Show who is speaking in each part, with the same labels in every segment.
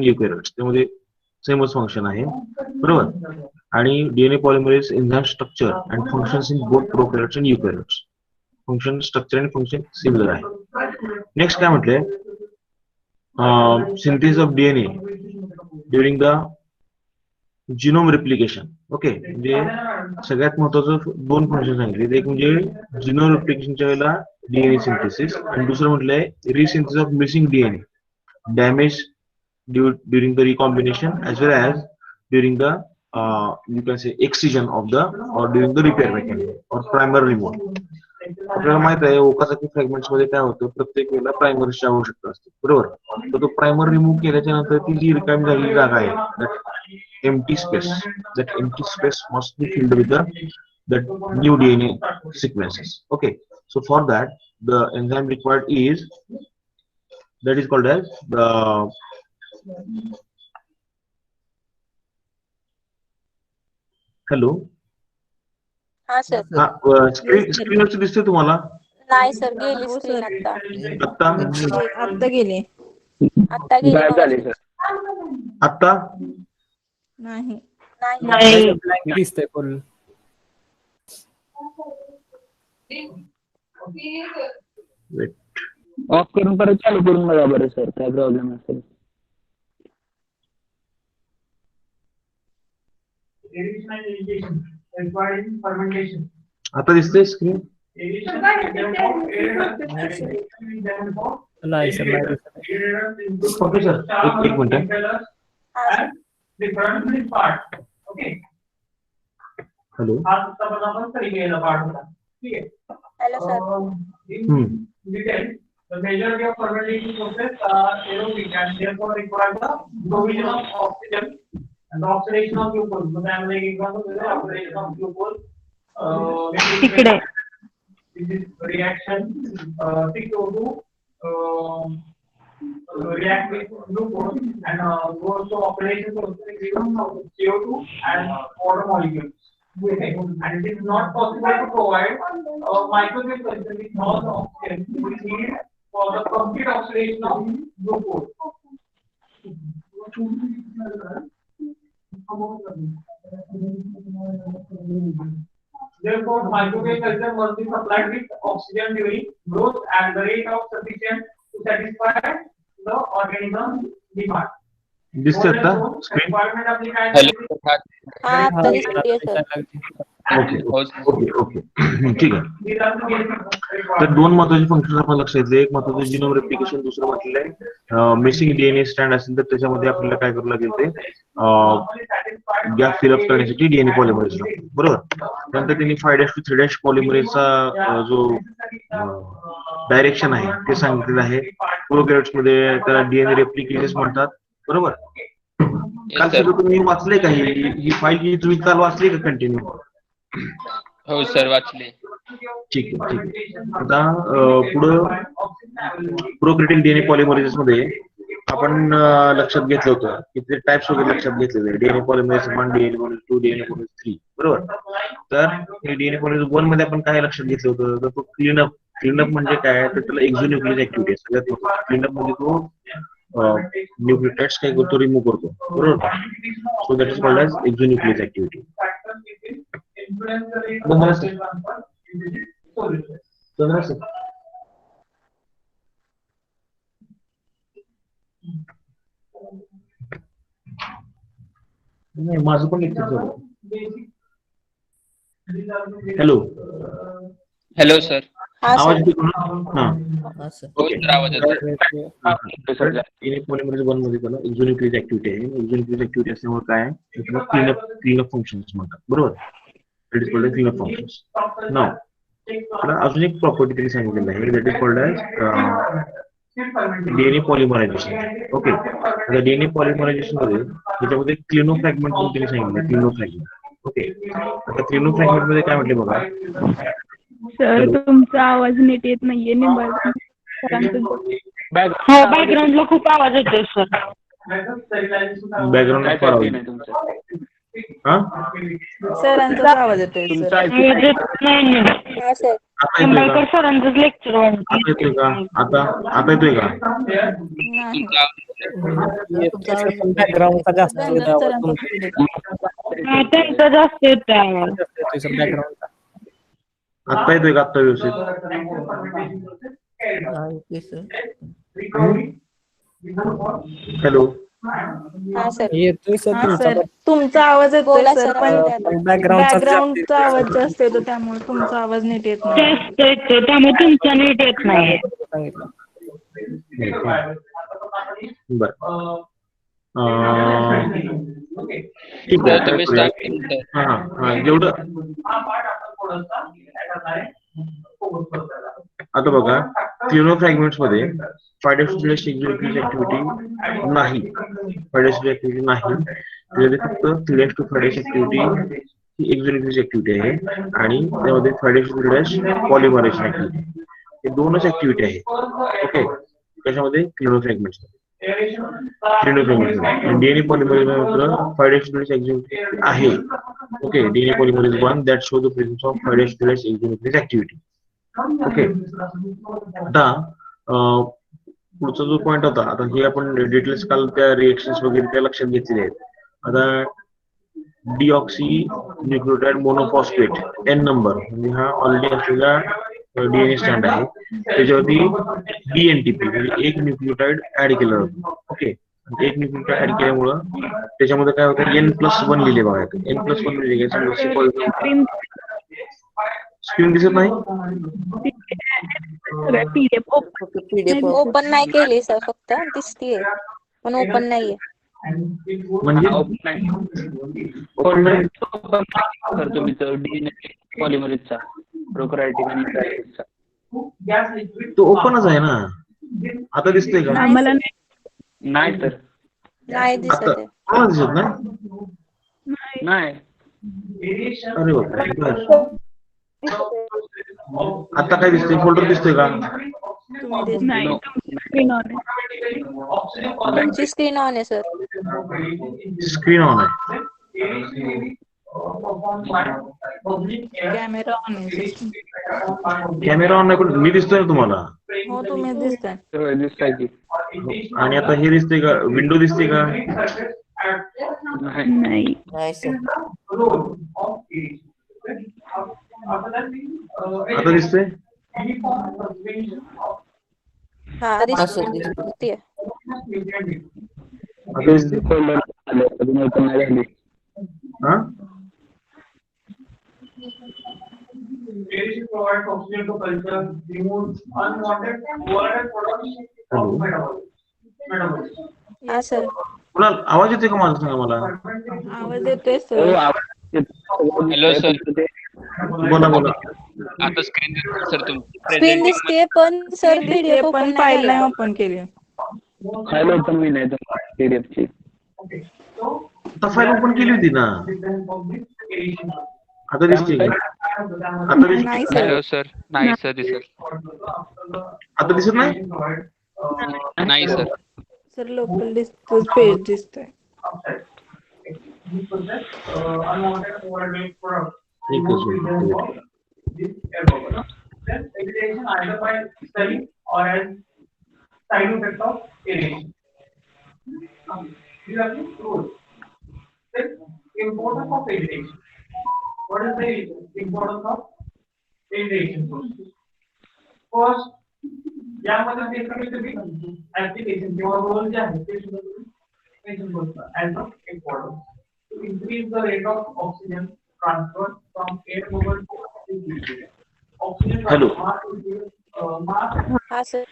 Speaker 1: युकॅरियोट्स त्यामध्ये सेमच फंक्शन आहे बरोबर. आणि DNA polymerase enzyme structure and functions in both prokaryotes and eukaryotes. Function structure आणि फंक्शन सिमिलर आहे. नेक्स्ट काय म्हटलंय, synthesis of DNA during the genome replication. Okay, म्हणजे सगळ्यात महत्वाचं दोन फंक्शन सांगितले, एक म्हणजे जिनोम रेप्लिकेशनच्या वेळेला डीएनए सिंथेसिस आणि दुसरं म्हटलंय resynthesis of missing DNA damage during the recombination as well as during the you can say excision of the or during the repair mechanism or primer removal. आपल्याला माहित आहे ओकासाकी फ्रॅगमेंट्स मध्ये काय होतं, प्रत्येक वेळेला प्रायमरची आवश्यकता असते बरोबर. तर तो प्रायमर रिमूव्ह केल्याच्या नंतर ती जी रिकामी झालेली जागा आहे empty space, that empty space must be filled with the new DNA sequences. Okay, so for that the enzyme required is that is called as the hello.
Speaker 2: हा सर.
Speaker 1: स्क्रीनवरती दिसते तुम्हाला?
Speaker 2: नाही सर, गेली स्क्रीन आता.
Speaker 3: आता गेले.
Speaker 2: आता गेली.
Speaker 1: आता
Speaker 3: नाही
Speaker 4: दिसतंय फुल.
Speaker 5: ऑफ करून परत चालू करून बघा बरं सर, काय प्रॉब्लेम असेल.
Speaker 1: आता दिसते स्क्रीन?
Speaker 4: नाही सर, नाही.
Speaker 1: ओके सर, एक minute. Hello.
Speaker 2: Hello sir.
Speaker 6: The majority of fermentation process are aerobic and therefore require the provision of oxygen and the oxidation of glucose. So I am like example is the oxidation of glucose. This is reaction 6O2 react with glucose and goes to oxidation process of CO2 and water molecules. And it is not possible to provide microwave culture with all the oxygen we need for the complete oxidation of glucose. Therefore, microwave culture must be supplied with oxygen during growth at the rate of sufficient to satisfy the organism demand.
Speaker 1: दिसते आता screen?
Speaker 2: आता दिसते sir.
Speaker 1: Okay okay okay ठीक आहे. तर दोन महत्वाचे function आपण लक्षात घेतले, एक महत्वाचं जिनोम रेप्लिकेशन, दुसरं म्हटलेलं आहे मिसिंग डीएनए स्ट्रँड असेल तर त्याच्यामध्ये आपल्याला काय करावं लागेल, ते गॅप फिलअप करण्यासाठी डीएनए पॉलिमरेज बरोबर. नंतर त्यांनी 5' to 3' पॉलिमरेजचा जो डायरेक्शन आहे ते सांगितलेलं आहे. प्रोकॅरियोट्स मध्ये त्याला डीएनए रेप्लिकेशन्स म्हणतात बरोबर. काल सगळं तुम्ही वाचले का? ही फाईल तुम्ही काल वाचली का कंटिन्यू?
Speaker 7: हो सर, वाचले.
Speaker 1: ठीक आहे. आता पुढं प्रोकॅरियोटिक डीएनए पॉलिमरेजेस मध्ये आपण लक्षात घेतलं होतं की ते टाइप्स वगैरे लक्षात घेतलेले, DNA polymerase 1, DNA polymerase 2, DNA polymerase 3 बरोबर. तर हे डीएनए पॉलिमरेज 1 मध्ये आपण काय लक्षात घेतलं होतं, तर तो क्लीनअप म्हणजे काय, तर त्याला एक्झोन्यूक्लिक ऍक्टिव्हिटी आहे सगळ्यात महत्त्वाचं. क्लीनअप म्हणजे तो न्यूक्लियोटाइड्स काय करतो, रिमूव्ह करतो बरोबर. So that is called as exonucleic activity. नाही, माझं पण लेक्चर झालं. Hello
Speaker 7: hello sir.
Speaker 1: आवाज येतो ना? हां ओके. पॉलिमरेज 1 मध्ये त्याला एक्झोन्यूक्लिक ऍक्टिव्हिटी आहे. एक्झोन्यूक्लिक ऍक्टिव्हिटी असल्यामुळे काय आहे, त्याला क्लीनअप फंक्शन्स म्हणतात बरोबर. That is called as cleanup functions. नाव त्याला अजून एक प्रॉपर्टी त्यांनी सांगितलेलं आहे, that is called as DNA polymerization. Okay, आता डीएनए पॉलिमरायझेशन मध्ये त्याच्यामध्ये क्लिनो फ्रॅगमेंट म्हणून त्यांनी सांगितलं, क्लिनो फ्रॅगमेंट. ओके, आता क्लिनो फ्रॅगमेंट मध्ये काय म्हटले बघा
Speaker 8: सर, तुमचा आवाज नीट येत नाहीये. बॅकग्राऊंडला खूप आवाज येतोय सर.
Speaker 1: बॅकग्राऊंडला फार आवाज हा
Speaker 3: सरांचा आवाज येतोय सर.
Speaker 8: सरांचंच लेक्चर
Speaker 1: आता येतोय का? आता येतोय का?
Speaker 4: बॅकग्राऊंडचा जास्त
Speaker 3: गंधन
Speaker 4: आवाज
Speaker 3: सरांचा
Speaker 4: तुमचा
Speaker 3: PDF.
Speaker 8: हा, त्यांचा जास्त येत आवाज.
Speaker 4: जास्त येतोय सर बॅकग्राऊंडचा.
Speaker 1: आत्ता येतोय का आत्ता व्यवस्थित? हॅलो.
Speaker 2: हा सर
Speaker 4: येतोय सर
Speaker 3: हा
Speaker 4: तुमचा
Speaker 3: सर, तुमचा आवाज येतोय
Speaker 2: बोला
Speaker 3: सर,
Speaker 2: सर
Speaker 3: पण
Speaker 2: ऐकते आता.
Speaker 4: पण बॅकग्राऊंडचा जास्त
Speaker 3: बॅकग्राऊंडचा
Speaker 4: येतोय
Speaker 3: आवाज
Speaker 4: सर.
Speaker 3: जास्त येतो, त्यामुळे तुमचा आवाज नीट येत नाही.
Speaker 8: जास्त येतो त्यामुळे तुमचा नीट येत नाही.
Speaker 4: सांगितलं.
Speaker 1: बर. ठीक आहे, काय
Speaker 7: तुम्ही
Speaker 1: करूया?
Speaker 7: स्टार्ट करून सर.
Speaker 1: हा हा जेवढं आता बघा, क्लिनो फ्रॅगमेंट्स मध्ये फायडेस्टिलेस एक्झिक्युटिव्ह ऍक्टिव्हिटी नाही, फायडेस्टिलेस ऍक्टिव्हिटी नाही, त्यामध्ये फक्त क्लिअर टू फायडेस ऍक्टिव्हिटी ही एक्झिक्युटिव्ह ऍक्टिव्हिटी आहे आणि त्यामध्ये फायडेस्टिलेस पॉलिमरेशन ऍक्टिव्हिटी हे दोनच ऍक्टिव्हिटी आहेत. ओके, त्याच्यामध्ये क्लिनो फ्रॅगमेंट्स डीएनए पॉलिमरेज मात्र फायडेस्टिलेस एक्झिक्युटिव्ह आहे. Okay, DNA polymerase one that show the presence of फायडेस्टिलेस एक्झिक्युटिव्ह ऍक्टिव्हिटी. ओके, आता पुढचा जो पॉइंट होता, आता हे आपण डिटेल्स काल त्या रिएक्शन्स वगैरे त्या लक्षात घेतलेले आहेत. आता deoxy nucleotide monophosphate N number म्हणजे हा ऑलरेडी असलेला डीएनए स्टँड आहे, त्याच्यावरती डीएनटीपी म्हणजे एक न्यूक्लियोटाइड ऍड केलं जातं. ओके, एक न्यूक्लियोटाइड ऍड केल्यामुळं त्याच्यामध्ये काय होतं, N+1 लिहिले बघा. N+1 म्हणजे
Speaker 8: स्क्रीन
Speaker 1: स्क्रीन दिसत नाही.
Speaker 8: PDF
Speaker 2: ओपन नाही केली सर, फक्त दिसतीये पण ओपन नाहीये.
Speaker 1: म्हणजे
Speaker 5: करतो मी तर डीएनए पॉलिमरेजचा प्रोकॅरियोटिक आणि युकॅरियोटिकचा.
Speaker 1: तो ओपनच आहे ना. आता दिसतोय का?
Speaker 2: नाही
Speaker 8: आम्हाला
Speaker 2: सर,
Speaker 5: नाही तर
Speaker 2: नाही
Speaker 1: आता
Speaker 2: दिसत आहे.
Speaker 1: कोणाला दिसत नाही?
Speaker 5: नाही.
Speaker 1: अरे बापरे, बरं. आता काय दिसतंय? फोल्डर दिसतोय का?
Speaker 3: तुम्ही दिसत
Speaker 8: नाही,
Speaker 5: नो.
Speaker 8: तुमची स्क्रीन ऑन आहे.
Speaker 2: तुमची स्क्रीन ऑन आहे सर.
Speaker 1: स्क्रीन ऑन आहे.
Speaker 3: कॅमेरा ऑन आहे सर.
Speaker 1: कॅमेरा ऑन नाही, पण मी दिसतोय ना तुम्हाला.
Speaker 3: हो, तुम्हीच दिसताय.
Speaker 5: दिसताय की.
Speaker 1: आणि आता हे दिसतंय का? विंडो दिसते का?
Speaker 5: नाही.
Speaker 8: नाही.
Speaker 1: आता दिसतंय?
Speaker 2: हा दिसतीये.
Speaker 1: आता दिसतंय?
Speaker 5: फोल्डर आले अजून ओपन नाही झाली.
Speaker 1: हा?
Speaker 2: हा सर.
Speaker 1: कुणाला आवाज येतोय का माझा? सांगा मला.
Speaker 3: आवाज येतोय
Speaker 5: हो,
Speaker 3: सर.
Speaker 5: आवाज
Speaker 7: हॅलो सर.
Speaker 1: बोला बोला.
Speaker 7: आता स्क्रीन दिसते सर तुमची.
Speaker 2: स्क्रीन दिसतीये पण सर
Speaker 3: स्क्रीन दिसते,
Speaker 2: PDF
Speaker 3: पण
Speaker 2: ओपन नाही
Speaker 3: फाईल नाही
Speaker 2: झालेला.
Speaker 3: ओपन केली.
Speaker 5: फाईल ओपन मी नाही तर पीडीएफची.
Speaker 1: आता फाईल ओपन केली होती ना. आता दिसते का? आता दिसते?
Speaker 3: नाही सर.
Speaker 7: Hello sir. नाही सर दिसत.
Speaker 1: आता दिसत नाही?
Speaker 7: नाही सर.
Speaker 3: सर लोकल दिसतोय, पेज दिसतोय.
Speaker 1: एकच minute.
Speaker 6: Importance of irrigation. What is the importance of irrigation? First, यामध्ये basically तुम्ही application किंवा role जे आहे ते सुद्धा तुम्ही mention करता as of importance to increase the rate of oxygen transfer from air bubble to liquid. Oxygen
Speaker 1: Hello.
Speaker 3: हा सर.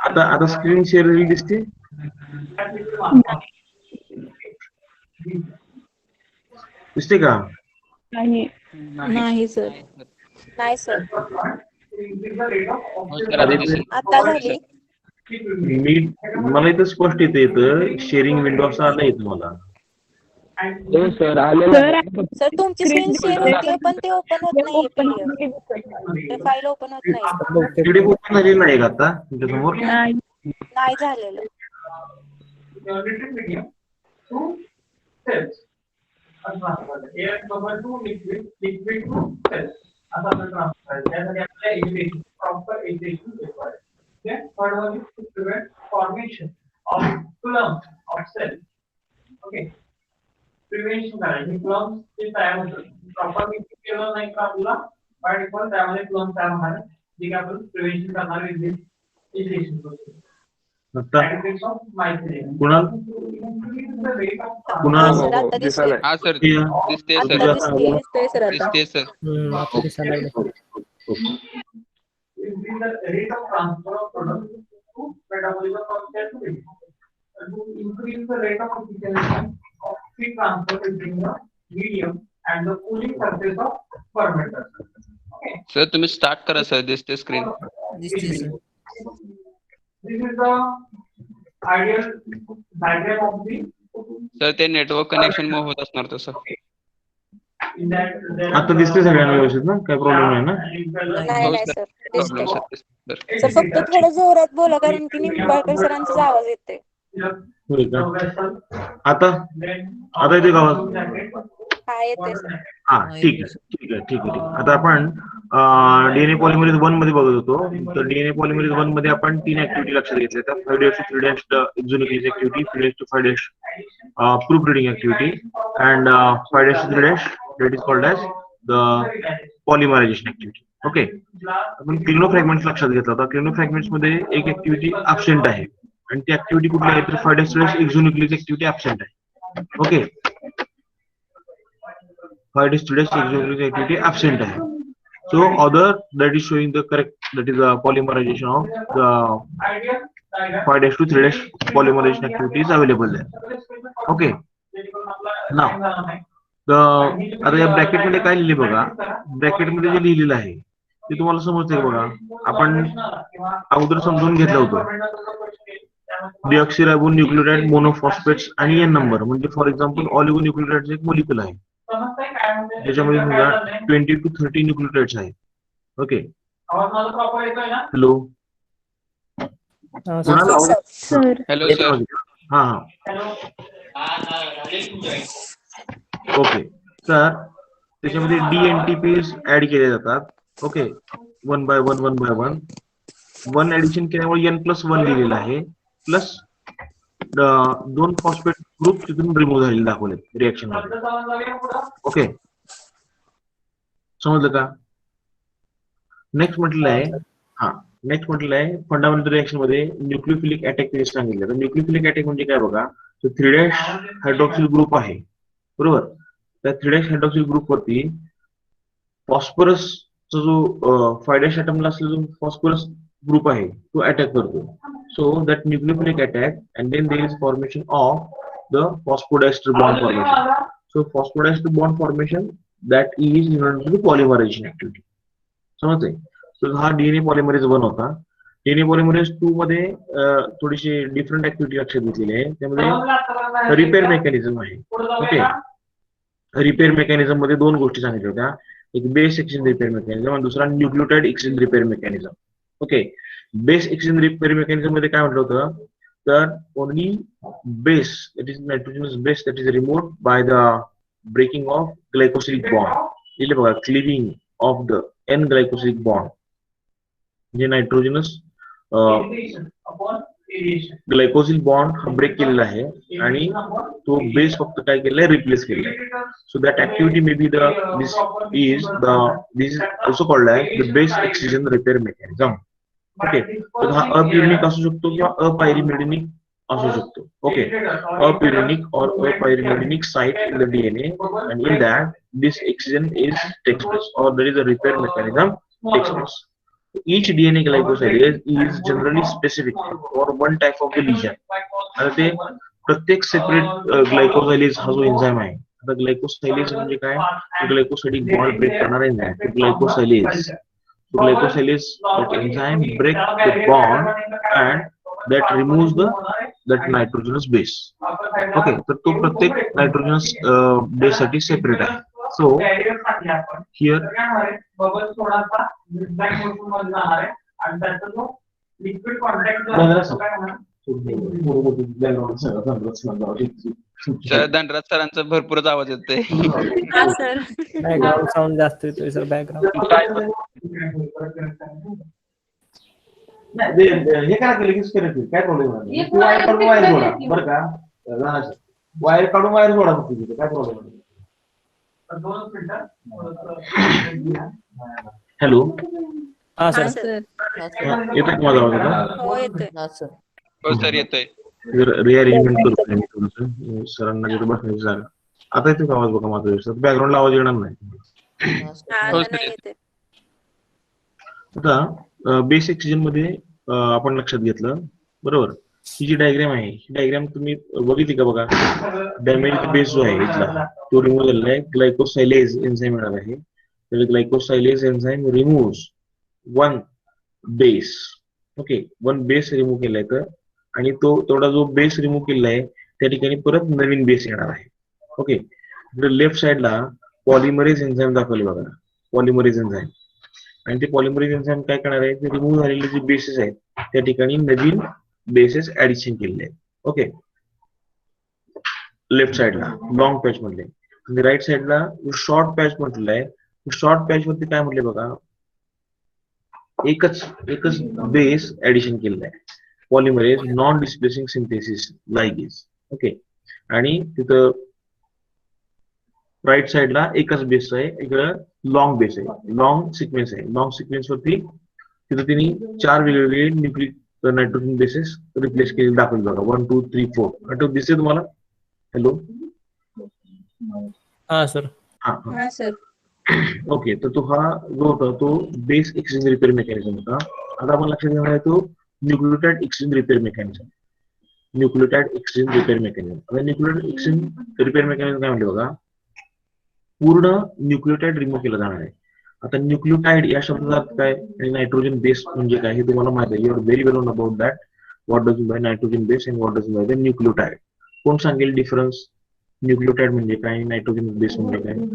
Speaker 1: आता स्क्रीन शेअर झालेली दिसते? दिसते का?
Speaker 8: नाही.
Speaker 3: नाही सर.
Speaker 2: नाही सर.
Speaker 7: हो सर आता दिसेल.
Speaker 2: आता झाली.
Speaker 1: मला इथं स्पष्ट येतं शेअरिंग विंडो असं आलं येतं मला.
Speaker 5: हो सर आलेलं
Speaker 8: सर
Speaker 5: आहे.
Speaker 2: सर तुमची स्क्रीन शेअर होतीये पण ते ओपन होत नाहीये
Speaker 8: ओपन
Speaker 2: PDF. ते फाईल ओपन होत नाहीये.
Speaker 1: पीडीएफ ओपन झालेली नाही का आता तुमच्या समोर?
Speaker 8: नाही.
Speaker 2: नाही झालेलं.
Speaker 6: Air bubble to liquid, liquid to cells. असा आपला ट्रान्सफर आहे. त्यासाठी आपल्याला aeration, proper aeration required. Then third one is to prevent formation of clumps of cells. Okay. Prevention करायची clumps चे तयार होतात. प्रॉपर मिक्स केलं नाही का आपल्याला बाय डिफॉल्ट त्यामध्ये clumps तयार होणार जे की आपण प्रिव्हेंशन करणार आहे इंजेक्शन प्रोसेस.
Speaker 1: आता
Speaker 6: Statistics of mycelium.
Speaker 1: कुणाल
Speaker 2: हा
Speaker 1: कुणाल
Speaker 2: सर आता दिसतोय.
Speaker 7: हा सर
Speaker 1: प्रिया,
Speaker 7: दिसते
Speaker 2: आता
Speaker 7: सर
Speaker 2: दिसतोय सर आता.
Speaker 7: दिसते सर
Speaker 4: आता दिसायला लागले.
Speaker 6: Increase the rate of transfer of products to metabolism of cell to body. And to increase the rate of efficiency of heat transfer between the medium and the cooling surface of fermenter. Okay.
Speaker 7: Sir तुम्ही start करा sir दिसते screen
Speaker 4: दिसते sir.
Speaker 6: This is the ideal diagram of the.
Speaker 7: Sir ते network connection मुळे होत असणार तसं.
Speaker 6: In that,
Speaker 1: आता दिसते सगळ्यांना व्यवस्थित ना, काही प्रॉब्लेम नाही ना?
Speaker 2: नाही
Speaker 7: हो
Speaker 2: नाही
Speaker 7: सर
Speaker 2: सर
Speaker 7: प्रॉब्लेम
Speaker 2: दिसतोय.
Speaker 7: सर
Speaker 2: सर फक्त थोडं जोरात बोला कारण की निंबाळकर सरांचाच आवाज येतोय.
Speaker 1: होय का? आता आता येते गावात.
Speaker 2: हा येतोय सर.
Speaker 1: हा ठीक आहे ठीक आहे ठीक आहे ठीक आहे. आता आपण डीएनए पॉलिमरेज 1 मध्ये बघत होतो. तर डीएनए पॉलिमरेज 1 मध्ये आपण 3 ऍक्टिव्हिटी लक्षात घेतल्या. तर 5' to 3' exonucleic activity, 3' to 5' proof reading activity and 5' to 3' that is called as the polymerization activity. Okay. आपण क्लिनोफ्रॅगमेंट्स लक्षात घेतला होता. क्लिनोफ्रॅगमेंट्स मध्ये एक ऍक्टिव्हिटी ऍबसेंट आहे आणि ती ऍक्टिव्हिटी कुठली आहे तर 5' एक्झोन्युक्लिक ऍक्टिव्हिटी ऍबसेंट आहे. Okay. 5' exotic activity absent hai. So other that is showing the correct, that is the polymerization of the 5' to 3' polymerization activity is available there. Okay. Now the आता या bracket मध्ये काय लिहिले बघा. ब्रॅकेट मध्ये जे लिहिलेलं आहे ते तुम्हाला समजतंय बघा. आपण अगोदर समजून घेतलं होतं. डिऑक्सिरायबो न्यूक्लियोटाइड मोनोफॉस्फेट्स आणि एन नंबर म्हणजे फॉर एक्झाम्पल ऑलिगोन्यूक्लियोटाइडचं एक मॉलिक्युल आहे. त्याच्यामध्ये समजा 20 to 30 न्यूक्लियोटाइड्स आहेत. Okay. Hello
Speaker 8: sir
Speaker 7: hello sir
Speaker 1: हा ओके. तर त्याच्यामध्ये DNTPs ऍड केले जातात. ओके. 1 by 1 1 ऍडिशन केल्यामुळे N+1 लिहिलेलं आहे प्लस 2 फॉस्फेट ग्रुप तिथून रिमूव्ह झालेले दाखवले रिएक्शन मध्ये. ओके. समजलं का? नेक्स्ट म्हटलेलं आहे फंडामेंटल रिएक्शन मध्ये न्यूक्लियोफिलिक अटॅक केस सांगितलं. तर न्यूक्लियोफिलिक अटॅक म्हणजे काय बघा. तो 3' हायड्रॉक्सिल ग्रुप आहे बरोबर. त्या 3' हायड्रॉक्सिल ग्रुप वरती फॉस्फरसचा जो 5' ॲटमला असलेला जो फॉस्फरस ग्रुप आहे तो अटॅक करतो. So that nucleophilic attack and then there is formation of the phosphodiester bond formation. So phosphodiester bond formation that is known as the polymerization activity. समजते. सो हा डीएनए पॉलिमरेज 1 होता. DNA polymerase 2 मध्ये थोडीशी different activity लक्षात घेतलेली आहे. त्यामध्ये repair mechanism आहे. ओके. रिपेअर मेकॅनिझम मध्ये 2 गोष्टी सांगितल्या होत्या. एक बेस एक्सचेंज रिपेअर मेकॅनिझम आणि दुसरा nucleotide exchange repair mechanism. Okay. Base exchange repair mechanism मध्ये काय म्हटलं होतं तर only base that is nitrogenous base that is removed by the breaking of glycosidic bond. इले बघा cleaving of the N glycosidic bond जे नायट्रोजनस ग्लायकोसिल बॉन्ड हा break केलेला आहे आणि तो बेस फक्त काय केलाय रिप्लेस केलाय. So that activity may be this is also called the base exchange repair mechanism. Okay. तर हा अप्युरिनिक असू शकतो किंवा अपायरिमिडिनिक असू शकतो. Okay. अप्युरिनिक or apyrimidinic site in the DNA and in that this exchange takes place or there is a repair mechanism takes place. Each DNA glycosylase is generally specific for one type of the lesion. आता ते प्रत्येक separate ग्लायकोसायलेज हा जो enzyme आहे. आता ग्लायकोसायलेज म्हणजे काय. ग्लायकोसाइडिक bond break करणारा enzyme ग्लायकोसायलेज. Glycosylase that enzyme break the bond and that removes that nitrogenous base. Okay. तर तो प्रत्येक नायट्रोजनस बेस साठी सेपरेट आहे. सो हिअर
Speaker 7: सर धनराज सरांचा भरपूरच आवाज येतोय.
Speaker 2: हा सर.
Speaker 4: बॅकग्राऊंड साऊंड जास्त येतोय सर. बॅकग्राऊंड
Speaker 1: हे काय केलं की काय प्रॉब्लेम नाही वायर काढून वायर जोडा बरं का वायर काढून वायर जोडा फक्त तिथे काय प्रॉब्लेम नाही. हॅलो
Speaker 4: हा
Speaker 2: हा
Speaker 4: सर.
Speaker 2: सर.
Speaker 1: येतो का माझा आवाज आता?
Speaker 2: हो येतोय.
Speaker 4: हा सर.
Speaker 7: हो सर येतोय.
Speaker 1: रिअरेंजमेंट करतो मी थोडंसं सरांना जिथे बसण्याची जागा. आता येतो का आवाज बघा माझा व्यवस्थित बॅकग्राऊंडला आवाज येणार नाही.
Speaker 2: हा
Speaker 7: हो
Speaker 2: आता
Speaker 7: सर
Speaker 2: नाही
Speaker 7: येतोय.
Speaker 2: येते.
Speaker 1: आता बेस एक्सिजन मध्ये आपण लक्षात घेतलं बरोबर. ही जी डायग्राम आहे ही डायग्राम तुम्ही बघितली का बघा. डॅमेज बेस जो आहे इथला तो रिमूव्ह झालेला आहे. ग्लायकोसायलेज एन्झाईम मिळाला आहे. तर glycosylase enzyme remove one base. Okay one base remove केलाय तर आणि तो तेवढा जो बेस रिमूव्ह केलेला आहे त्या ठिकाणी परत नवीन बेस येणार आहे. ओके लेफ्ट साइडला पॉलिमरेज एन्झाईम दाखवले बघा. पॉलिमरेज एन्झाईम आणि ते पॉलिमरेज एन्झाईम काय करणार आहे ते रिमूव्ह झालेले जे बेसेस आहेत त्या ठिकाणी नवीन बेसेस ऍडिशन केलेले आहेत. ओके लेफ्ट साइडला लॉंग पॅच म्हटले आणि राईट साइडला शॉर्ट पॅच म्हटलेलं आहे. शॉर्ट पॅच वरती काय म्हटले बघा एकच बेस ऍडिशन केलेलं आहे. Polymerase non displacing synthesis ligase. Okay आणि तिथं राईट साइडला एकच बेस आहे. इकडं लॉंग बेस आहे. लॉंग सिक्वेन्स आहे. लॉंग सिक्वेन्स वरती तिथं तिने 4 वेगवेगळे न्यूक्लिक नायट्रोजन बेसेस रिप्लेस केले दाखवले बघा 1 2 3 4. आठवत दिसते तुम्हाला? हॅलो
Speaker 4: हा सर.
Speaker 2: हा सर.
Speaker 1: ओके तर तो हा जो होता तो बेस एक्सचेंज रिपेअर मेकॅनिझम होता. आता आपण लक्षात घेणार आहे तो nucleotide exchange repair mechanism. Nucleotide exchange repair mechanism. आता न्यूक्लियोटाइड एक्सचेंज रिपेअर मेकॅनिझम काय म्हणते बघा पूर्ण न्यूक्लियोटाइड रिमूव्ह केलं जाणार आहे. आता न्यूक्लियोटाइड या शब्दाचा अर्थ काय आणि नायट्रोजन बेस म्हणजे काय हे तुम्हाला माहिती आहे. You are very well known about that. What does by nitrogen base and what does by the nucleotide. कोण सांगेल डिफरन्स न्यूक्लियोटाइड म्हणजे काय नायट्रोजन बेस म्हणजे काय?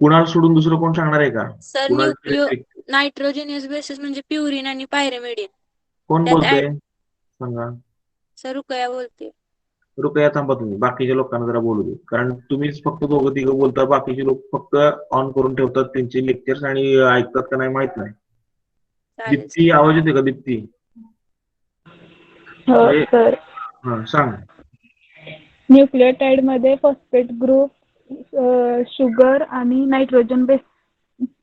Speaker 1: कुणाला सोडून दुसरं कोण सांगणार आहे का?
Speaker 2: सर
Speaker 1: कुणाला
Speaker 2: नायट्रोजनियस बेसिस म्हणजे प्युरिन आणि पायरिमिडिन.
Speaker 1: कोण
Speaker 2: त्यात
Speaker 1: बोलतंय सांगा.
Speaker 2: सर रुकया बोलते.
Speaker 1: रुपया थांबा तुम्ही बाकीच्या लोकांना जरा बोलू दे कारण तुम्हीच फक्त दोघं तिघं बोलता बाकीचे लोक फक्त ऑन करून ठेवतात त्यांचे लेक्चर्स आणि ऐकतात का नाही माहित नाही.
Speaker 2: चालेल
Speaker 1: दीप्ती आवाज येते का दीप्ती?
Speaker 8: हो सर.
Speaker 1: हा सांग.
Speaker 8: न्यूक्लियोटाइड मध्ये फॉस्फेट ग्रुप, शुगर आणि नायट्रोजन बेस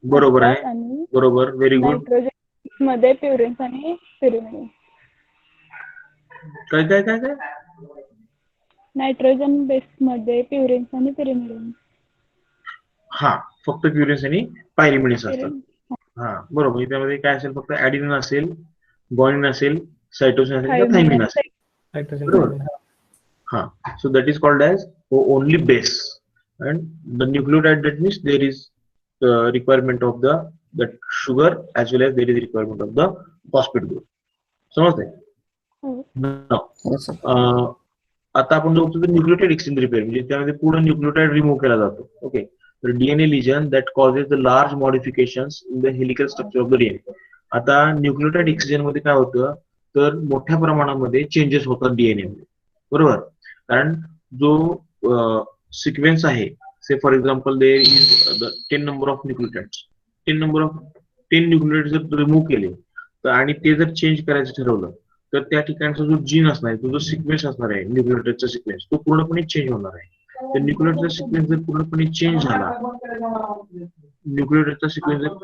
Speaker 1: बरोबर
Speaker 8: असतात
Speaker 1: आहे.
Speaker 8: आणि
Speaker 1: बरोबर व्हेरी गुड.
Speaker 8: नायट्रोजन मध्ये प्युरिन्स आणि पिरिमिडिन.
Speaker 1: काय काय काय काय
Speaker 8: नायट्रोजन बेस मध्ये प्युरिन्स आणि पिरिमिडिन.
Speaker 1: हा फक्त प्युरिन्स आणि पायरिमिडिन्स असतात. हा बरोबर त्यामध्ये काय असेल फक्त ऍडिनिन असेल ग्वानिन असेल सायटोसिन असेल किंवा थायमिन असेल बरोबर. हा so that is called as only base and the nucleotide that means there is requirement of the sugar as well as there is requirement of the phosphate group. समजतंय? आता आपण जो बघतो न्यूक्लियोटाइड एक्सचेंज रिपेअर म्हणजे त्यामध्ये पूर्ण nucleotide remove केला जातो. ओके तर DNA lesion that causes the large modifications in the helical structure of the DNA. आता न्यूक्लियोटाइड एक्सचेंज मध्ये काय होतं तर मोठ्या प्रमाणामध्ये चेंजेस होतात डीएनए मध्ये बरोबर. कारण जो सिक्वेन्स आहे say for example there is 10 number of nucleotides 10 nucleotide जर रिमूव्ह केले तर आणि ते जर चेंज करायचं ठरवलं तर त्या ठिकाणचा जो जीन असणार आहे तो जो सिक्वेन्स असणार आहे न्यूक्लियोटाइडचा सिक्वेन्स तो पूर्णपणे चेंज होणार आहे. तर न्यूक्लियोटाइडचा सिक्वेन्स जर पूर्णपणे चेंज झाला न्यूक्लियोटाइडचा सिक्वेन्स जर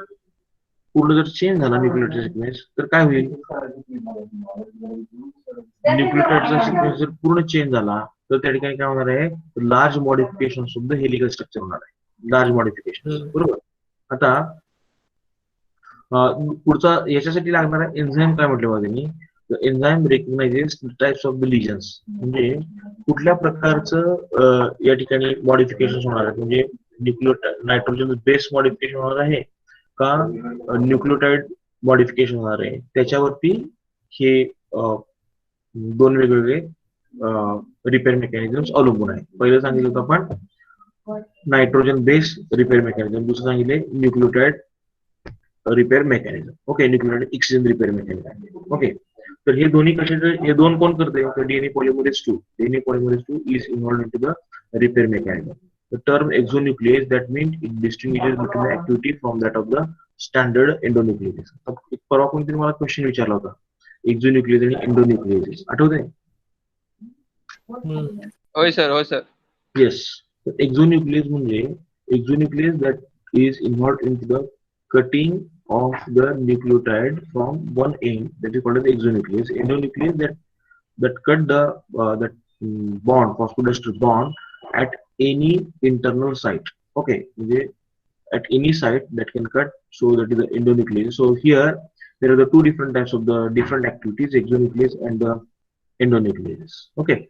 Speaker 1: पूर्ण जर चेंज झाला न्यूक्लियोटाइडचा सिक्वेन्स तर काय होईल न्यूक्लियोटाइडचा सिक्वेन्स जर पूर्ण चेंज झाला तर त्या ठिकाणी काय होणार आहे लार्ज मॉडिफिकेशन सुद्धा हेलिकल स्ट्रक्चर होणार आहे. लार्ज मॉडिफिकेशन बरोबर. आता पुढचा याच्यासाठी लागणारा एन्झाईम काय म्हटलं माझे मी enzyme recognises types of the lesions म्हणजे कुठल्या प्रकारचं या ठिकाणी मॉडिफिकेशन होणार आहे म्हणजे न्यूक्लियोटाइड नायट्रोजन बेस मॉडिफिकेशन होणार आहे का न्यूक्लियोटाइड मॉडिफिकेशन होणार आहे त्याच्यावरती हे दोन वेगवेगळे रिपेअर मेकॅनिझम्स अवलंबून आहे. पहिलं सांगितलं होतं आपण नायट्रोजन बेस रिपेअर मेकॅनिझम दुसरं सांगितले nucleotide repair mechanism. Okay nucleotide exchange repair mechanism. Okay तर हे दोन्ही कसे हे दोन कोण करते DNA polymerase 2 DNA polymerase 2 is involved in to the repair mechanism. The term exonuclease that means it distinguishes between the activity from that of the standard endonucleases. परवा कोणतरी मला क्वेश्चन विचारला होता, एक्झोन्यूक्लियस आणि एंडोन्यूक्लिएसेस, आठवतंय?
Speaker 7: होय सर.
Speaker 1: येस. एक्झोन्यूक्लियस म्हणजे exonuclease that is involved in the cutting of the nucleotide from one end, that is called as exonuclease. Endonuclease that cut the bond, phosphodiester bond at any internal site. Okay, at any site that can cut, so that is the endonuclease. So here there are the two different types of the different activities, exonuclease and the endonuclease. Okay,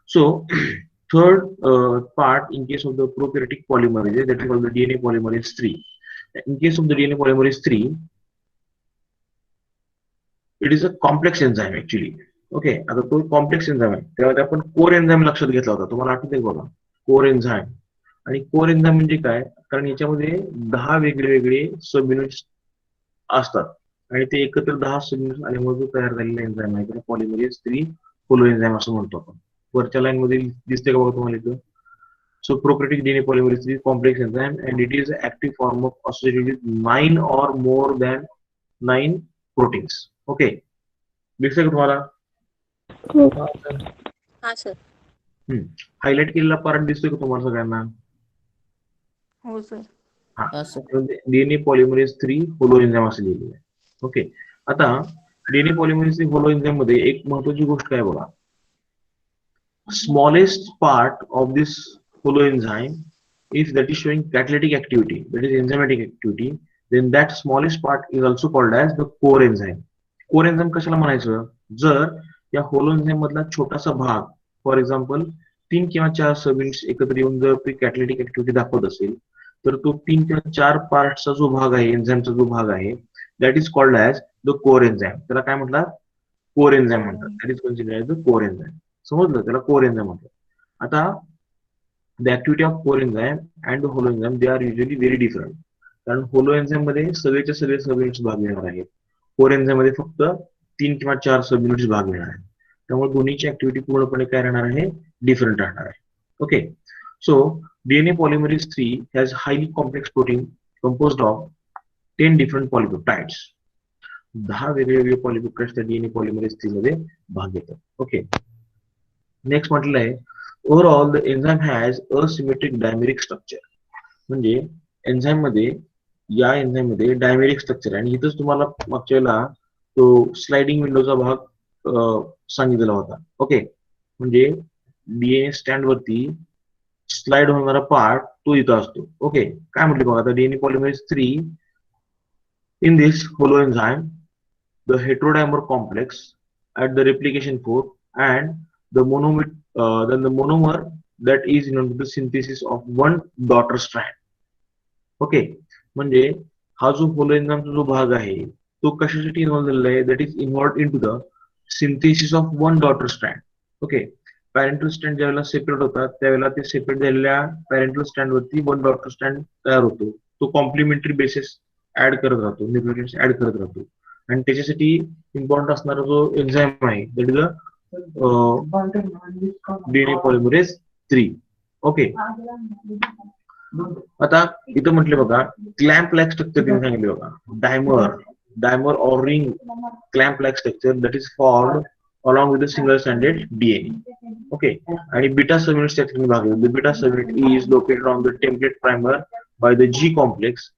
Speaker 1: so third part, in case of the prokaryotic polymerase, that is called the DNA polymerase 3. In case of the DNA polymerase 3, it is a complex enzyme actually. Okay, आता तो complex enzyme आहे, तेव्हा आपण core enzyme लक्षात घेतला होता, तुम्हाला आठवतंय बघा, कोर एन्झाइम. आणि कोर एन्झाइम म्हणजे काय, कारण याच्यामध्ये 10 वेगळे सब युनिट्स असतात आणि ते एकत्र 10 सब युनिट्स आल्यामुळे जो तयार झालेला एन्झाइम आहे त्याला पॉलिमरेज 3 होलो एन्झाइम असं म्हणतो आपण. वरच्या लाईन मध्ये दिसते का बघा तुम्हाला इथं. So prokaryotic DNA polymerase is complex enzyme and it is an active form of associated with 9 or more than 9 proteins. Okay. दिसतंय का तुम्हाला?
Speaker 2: हा सर.
Speaker 1: हायलाइट केलेला पार्ट दिसतोय का तुम्हाला सगळ्यांना?
Speaker 3: हो सर.
Speaker 4: हा सर.
Speaker 1: डीएनए पॉलिमरेज 3 होलो एन्झाइम असं लिहिलेलं आहे. ओके, आता डीएनए पॉलिमरेज 3 होलो एन्झाइम मध्ये एक महत्वाची गोष्ट काय बघा, smallest part of this holoenzyme, if that is showing catalytic activity, that is enzymatic activity, then that smallest part is also called as the core enzyme. Core enzyme कशाला म्हणायचं, जर या होलोएन्झाइम मधला छोटासा भाग, फॉर एक्झाम्पल 3 किंवा 4 सब युनिट्स एकत्र येऊन जर कॅटलिटिक ऍक्टिव्हिटी दाखवत असेल, तर तो 3 किंवा 4 पार्टचा जो भाग आहे, एन्झाइमचा जो भाग आहे, that is called as the core enzyme. त्याला काय म्हटलं, कोर एन्झाइम म्हणतात. That is considered as the core enzyme. समजलं, त्याला कोर एन्झाइम म्हणतात. आता the activity of core enzyme and the holo enzyme, they are usually very different. कारण होलो enzyme मध्ये सगळेच्या सगळे सब युनिट्स भाग घेणार आहेत, कोर एन्झाइम मध्ये फक्त 3 किंवा 4 सब युनिट्स भाग घेणार आहेत. त्यामुळे दोन्हीची ऍक्टिव्हिटी पूर्णपणे काय राहणार आहे, डिफरंट राहणार आहे. Okay, so DNA polymerase 3 has highly complex protein composed of 10 different polypeptides. 10 वेगवेगळे पॉलिपेप्टाइड्स त्या डीएनए पॉलिमरेज 3 मध्ये भाग घेतात. ओके, नेक्स्ट म्हटलं आहे, overall the enzyme has asymmetric dimeric structure. म्हणजे एन्झाइम मध्ये, या एन्झाइम मध्ये डायमेरिक स्ट्रक्चर आहे. आणि इथंच तुम्हाला मागच्या वेळेला तो स्लाइडिंग विंडोचा भाग सांगितलेला होता. ओके, म्हणजे डीएनए स्टँड वरती स्लाइड होणारा पार्ट तो इथं असतो. ओके, काय म्हटले बघा, आता DNA polymerase 3 in this holoenzyme, the heterodimer complex at the replication fork and the monomer, then the monomer that is known to the synthesis of one daughter strand. Okay, म्हणजे हा जो होलो एन्झाइमचा जो भाग आहे तो कशासाठी इन्व्हॉल्व झालेला आहे, that is involve in to the synthesis of one daughter strand. Okay, parental strand ज्यावेळेला सेपरेट होतात त्यावेळेला ते सेपरेट झालेल्या पॅरेंटल स्ट्रँड वरती वन डॉटर स्ट्रँड तयार होतो. तो कॉम्प्लिमेंटरी बेसिस ऍड करत राहतो, न्यूक्लियोटाइड्स ऍड करत राहतो. आणि त्याच्यासाठी इम्पॉर्टंट असणारा जो एन्झाइम आहे that is DNA polymerase 3. Okay, आता इथं म्हटले बघा, क्लॅम्प लाईक स्ट्रक्चर त्यांनी सांगितले बघा, dimer or ring clamp like structure that is formed along with the single stranded DNA. Okay, आणि बीटा सबयुनिट्स त्या ठिकाणी भाग घेतात. The beta subunit is located on the template primer by the G complex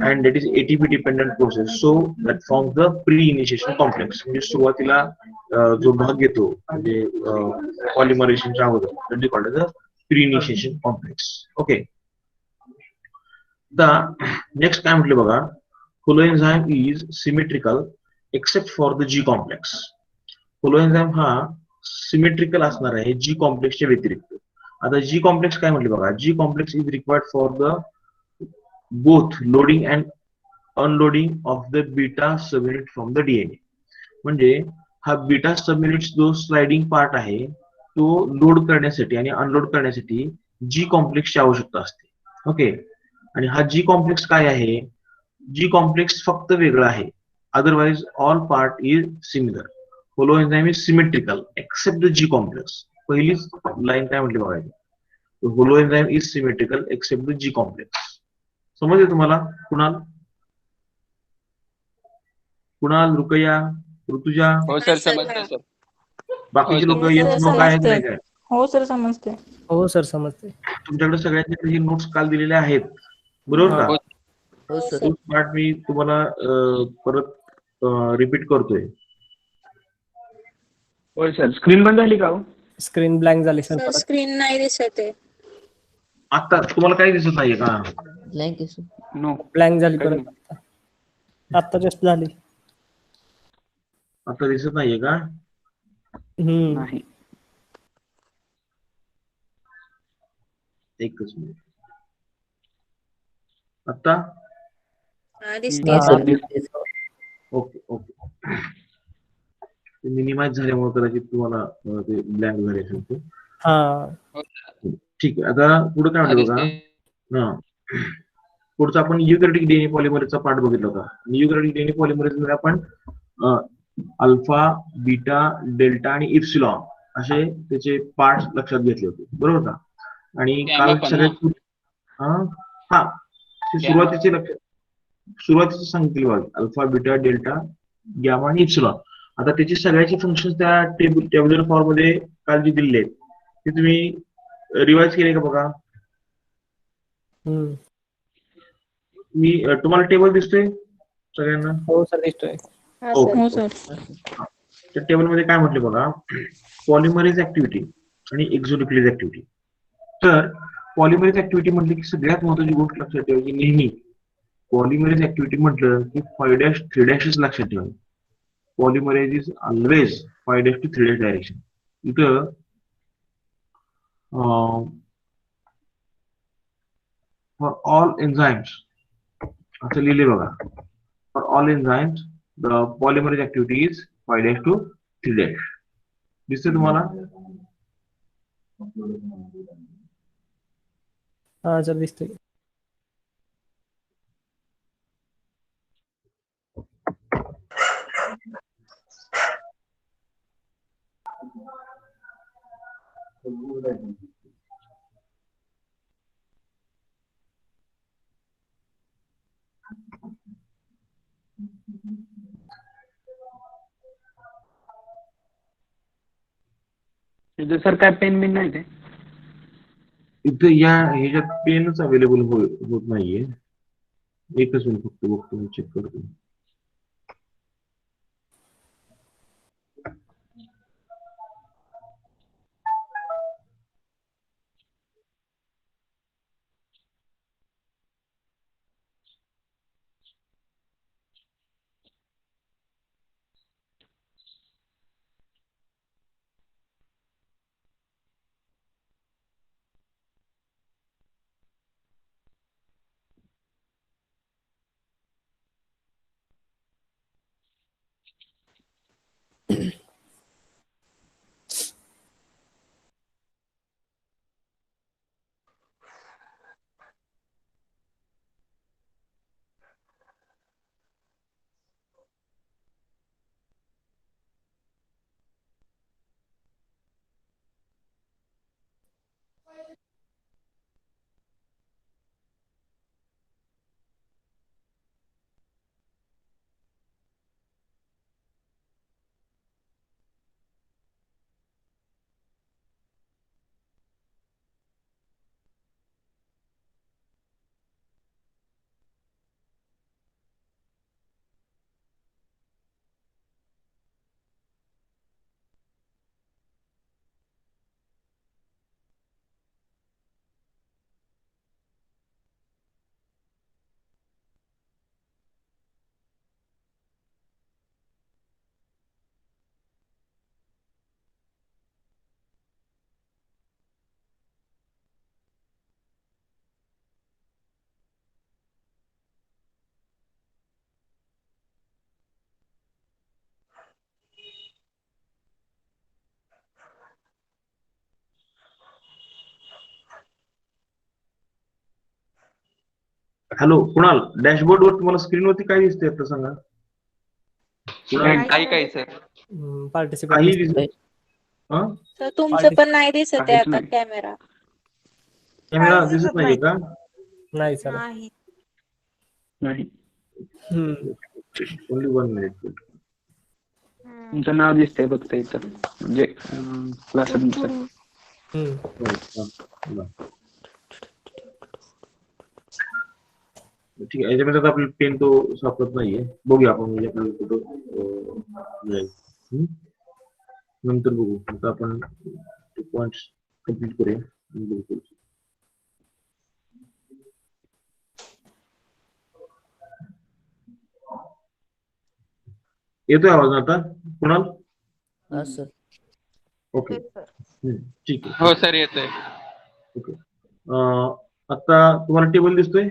Speaker 1: and that is ATP dependent process, so that forms the pre-initiation complex. म्हणजे सुरुवातीला जो भाग घेतो म्हणजे पॉलिमरेशनच्या अगोदर, that is called as the pre-initiation complex. Okay, the next काय म्हटले बघा, holoenzyme is symmetrical except for the G complex. होलोएन्झाइम हा सिमेट्रिकल असणार आहे जी कॉम्प्लेक्सच्या व्यतिरिक्त. आता जी कॉम्प्लेक्स काय म्हटले बघा, G complex is required for the both loading and unloading of the beta subunit from the DNA. म्हणजे हा बीटा सबयुनिट जो स्लाइडिंग पार्ट आहे तो लोड करण्यासाठी आणि अनलोड करण्यासाठी जी कॉम्प्लेक्सची आवश्यकता असते. ओके, आणि हा जी कॉम्प्लेक्स काय आहे, जी कॉम्प्लेक्स फक्त वेगळा आहे, otherwise all part is similar. Holoenzyme is symmetrical except the G complex. पहिलीच लाईन काय म्हटली बघायची, holoenzyme is symmetrical except the G complex. समजले तुम्हाला कुणाल? कुणाल, रुकैया, ऋतुजा,
Speaker 7: हो सर समजतंय सर.
Speaker 1: बाकीचे
Speaker 7: हो,
Speaker 1: लोक
Speaker 2: सर.
Speaker 1: येस नो काय आहेत
Speaker 3: समजतंय.
Speaker 1: नाही काय?
Speaker 3: हो सर समजते.
Speaker 4: हो सर समजते.
Speaker 1: तुमच्याकडे सगळ्यांचे नोट्स काल दिलेले आहेत बरोबर का?
Speaker 7: हो.
Speaker 4: हो
Speaker 2: हो
Speaker 4: सर.
Speaker 2: सर.
Speaker 1: तो पार्ट मी तुम्हाला परत रिपीट करतोय.
Speaker 5: होय सर. स्क्रीन बंद झाली का हो?
Speaker 4: स्क्रीन ब्लँक झाली सर
Speaker 2: सर
Speaker 4: परत.
Speaker 2: स्क्रीन नाही दिसत आहे.
Speaker 1: आता तुम्हाला काही दिसत नाहीये का?
Speaker 5: नो.
Speaker 4: ब्लँक झाली
Speaker 5: काही
Speaker 4: परत. आता जस्ट झाली.
Speaker 1: आता दिसत नाहीये का?
Speaker 5: नाही.
Speaker 1: एकच मिनिट. आता
Speaker 2: हा दिसते
Speaker 4: हा,
Speaker 2: सर.
Speaker 1: Okay okay. मिनिमाइज झाल्यामुळे कदाचित तुम्हाला ते ब्लँक झाले असेल ते.
Speaker 4: हा.
Speaker 1: ठीक आहे. आता पुढे काय म्हणते बघा. हा पुढचा आपण युकॅरियोटिक डीएनए पॉलिमरेजचा पार्ट बघितला होता. युकॅरियोटिक डीएनए पॉलिमरेज मध्ये आपण अल्फा, बीटा, डेल्टा आणि इप्सिलॉन असे त्याचे पार्ट लक्षात घेतले होते बरोबर का? आणि
Speaker 7: गॅमा
Speaker 1: काल
Speaker 7: पण
Speaker 1: सगळ्यात हा ते
Speaker 7: गॅमा.
Speaker 1: सुरुवातीचे सांगितले बघा. अल्फा, बीटा, डेल्टा, गॅमा आणि इप्सिलॉन. आता त्याची सगळ्याची फंक्शन त्या टेब्युलर फॉर्म मध्ये काल जे दिलेले आहेत ते तुम्ही रिवाइज केले का बघा?
Speaker 4: हम्म.
Speaker 1: मी तुम्हाला टेबल दिसतोय सगळ्यांना?
Speaker 4: हो सर दिसतोय.
Speaker 2: हा
Speaker 1: ओके.
Speaker 2: सर.
Speaker 3: हो सर.
Speaker 1: त्या टेबलमध्ये काय म्हटले बघा. पॉलिमरेज ऍक्टिव्हिटी आणि एक्झोन्युक्लियस ऍक्टिव्हिटी. तर पॉलिमरेज ऍक्टिव्हिटी म्हटली की सगळ्यात महत्त्वाची गोष्ट लक्षात ठेवायची नेहमी पॉलिमरेज ऍक्टिव्हिटी म्हटलं की 5' 3' लक्षात ठेवायचं. Polymerase is always 5' to 3' direction. इथं फॉर ऑल एन्झाइम्स असं लिहिले बघा. For all enzymes the polymerase activity is 5' to 3'. दिसते तुम्हाला?
Speaker 4: हा सर दिसतोय.
Speaker 5: तिथे सर काय पेन बिन नाही ते?
Speaker 1: इथं या ह्याच्यात पेनच अवेलेबल होत नाहीये. एकच मिनिट फक्त बघतो, चेक करतो. हॅलो कुणाल, डॅशबोर्ड वर तुम्हाला स्क्रीनवरती काय दिसते आता सांगा? कुणाल
Speaker 7: काही काही सर.
Speaker 4: पार्टिसिपेट
Speaker 1: काही
Speaker 4: दिसतोय.
Speaker 1: दिसत हा?
Speaker 2: सर तुमचं पण नाही दिसत आहे
Speaker 5: काहीच
Speaker 2: आता
Speaker 5: नाही.
Speaker 2: कॅमेरा.
Speaker 1: कॅमेरा दिसत नाहीये का?
Speaker 4: नाही सर.
Speaker 3: नाही.
Speaker 5: नाही.
Speaker 4: हम्म.
Speaker 1: Only 1 minute.
Speaker 5: तुमचं नाव दिसतंय फक्त इथं म्हणजे क्लासरूमचं.
Speaker 1: ठीक आहे, याच्यामध्ये आता आपल्याला पेन तो सापडत नाहीये. बघूया आपण म्हणजे आपल्याला कुठं जाईल. नंतर बघू. आता आपण पॉइंट्स कम्प्लीट करूया. येतोय आवाज आता कुणाल?
Speaker 4: हा सर.
Speaker 1: ओके, ठीक आहे.
Speaker 7: हो सर येतोय.
Speaker 1: ओके, आता तुम्हाला टेबल दिसतोय?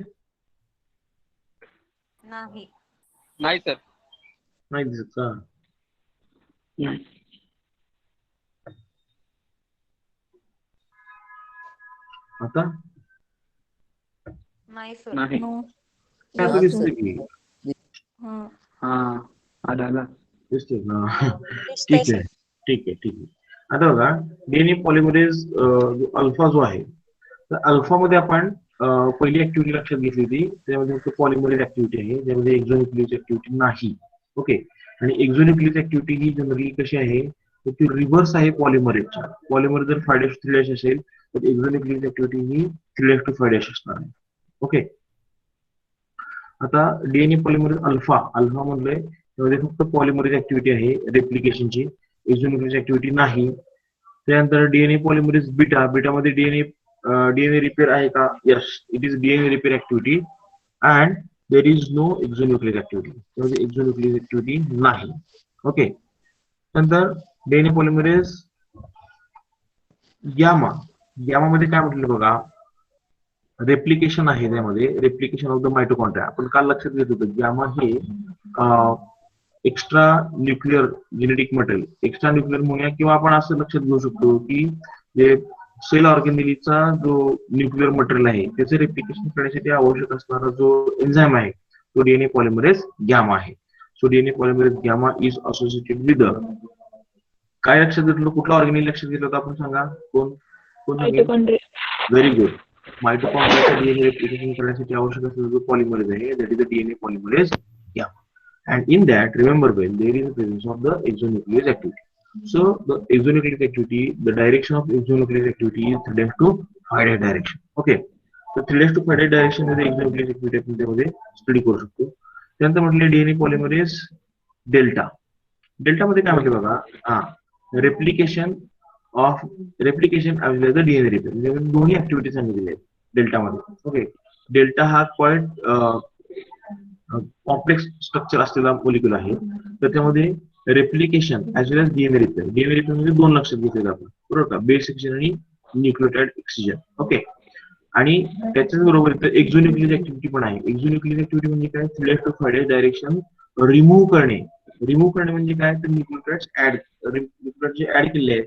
Speaker 2: नाही.
Speaker 7: नाही सर.
Speaker 1: नाही दिसत का?
Speaker 5: नाही.
Speaker 1: आता
Speaker 2: नाही सर.
Speaker 5: नाही.
Speaker 1: आता दिसतोय की?
Speaker 5: हा आला.
Speaker 1: दिसतोय ना?
Speaker 2: दिसतंय
Speaker 1: ठीक आहे,
Speaker 2: सर.
Speaker 1: ठीक आहे, ठीक आहे. आता बघा, डीएनए पॉलिमरेज अल्फा जो आहे, तर अल्फा मध्ये आपण पहिली ऍक्टिव्हिटी लक्षात घेतली होती, त्यामध्ये पॉलिमरेज ऍक्टिव्हिटी आहे, ज्यामध्ये एक्झोन्यूक्लियस ऍक्टिव्हिटी नाही. ओके, आणि एक्झोन्यूक्लियस ऍक्टिव्हिटी ही जनरली कशी आहे, तर ती रिव्हर्स आहे पॉलिमरेजच्या. पॉलिमरेज जर 5' असेल तर एक्झोन्यूक्लियस ऍक्टिव्हिटी ही 3' असणार आहे. ओके, आता डीएनए पॉलिमरेज अल्फा मधले त्यामध्ये फक्त पॉलिमरेज ऍक्टिव्हिटी आहे रेप्लिकेशनची, एक्झोन्यूक्लियस ऍक्टिव्हिटी नाही. त्यानंतर डीएनए पॉलिमरेज बीटा मध्ये डीएनए रिपेअर आहे का? Yes, it is DNA repair activity and there is no exonuclease activity. त्यामध्ये एक्झोन्यूक्लियस ऍक्टिव्हिटी नाही. ओके, नंतर डीएनए पॉलिमरेज गॅमा मध्ये काय म्हटलं बघा, रेप्लिकेशन आहे. त्यामध्ये रेप्लिकेशन ऑफ द मायटोकॉन्ड्रिया आपण काल लक्षात घेत होतो. गॅमा हे extra nuclear genetic material, extra nuclear म्हणूया, किंवा आपण असं लक्षात घेऊ शकतो की जे सेल ऑर्गॅनिलीचा जो न्यूक्लिअर मटेरियल आहे त्याचं रेप्लिकेशन करण्यासाठी आवश्यक असणारा जो एन्झाईम आहे तो डीएनए पॉलिमरेज गॅमा आहे. So DNA polymerase gamma is associated with काय लक्षात घेतलं, कुठला ऑर्गॅनिल लक्षात घेतलं होतं आपण सांगा, कोण व्हेरी गुड. मायटोकॉन्ड्रियाचा डीएनए रेप्लिकेशन करण्यासाठी आवश्यक असलेला जो पॉलिमरेज आहे that is the DNA polymerase gamma. And in that, remember well, there is a presence of the exonuclease activity. So the exonuclease activity, the direction of exonuclease activity is 3' to 5' direction. Okay. So 3' to 5' direction मध्ये exonuclease activity आपण त्यामध्ये study करू शकतो. त्यानंतर म्हटले DNA polymerase delta मध्ये काय म्हटलं बघा, replication as well as the DNA repair, म्हणजे दोन्ही ऍक्टिव्हिटी सांगितलेल्या आहेत डेल्टा मध्ये. ओके, डेल्टा हा क्वाइट कॉम्प्लेक्स स्ट्रक्चर असलेला मॉलिक्युल आहे, तर त्यामध्ये replication as well age DNA repair म्हणजे 2 लक्षात घेतले जातात, बरोबर का, बेस एक्सिजन आणि न्यूक्लियोटाइड एक्सिजन. ओके, आणि त्याच्याच बरोबर इथं एक्झोन्यूक्लियस ऍक्टिव्हिटी पण आहे. एक्झोन्यूक्लियस ऍक्टिव्हिटी म्हणजे काय, 3' to 5' डायरेक्शन रिमूव्ह करणे म्हणजे काय, तर न्यूक्लियोटाइड्स न्यूक्लियोटाइड जे ऍड केले आहेत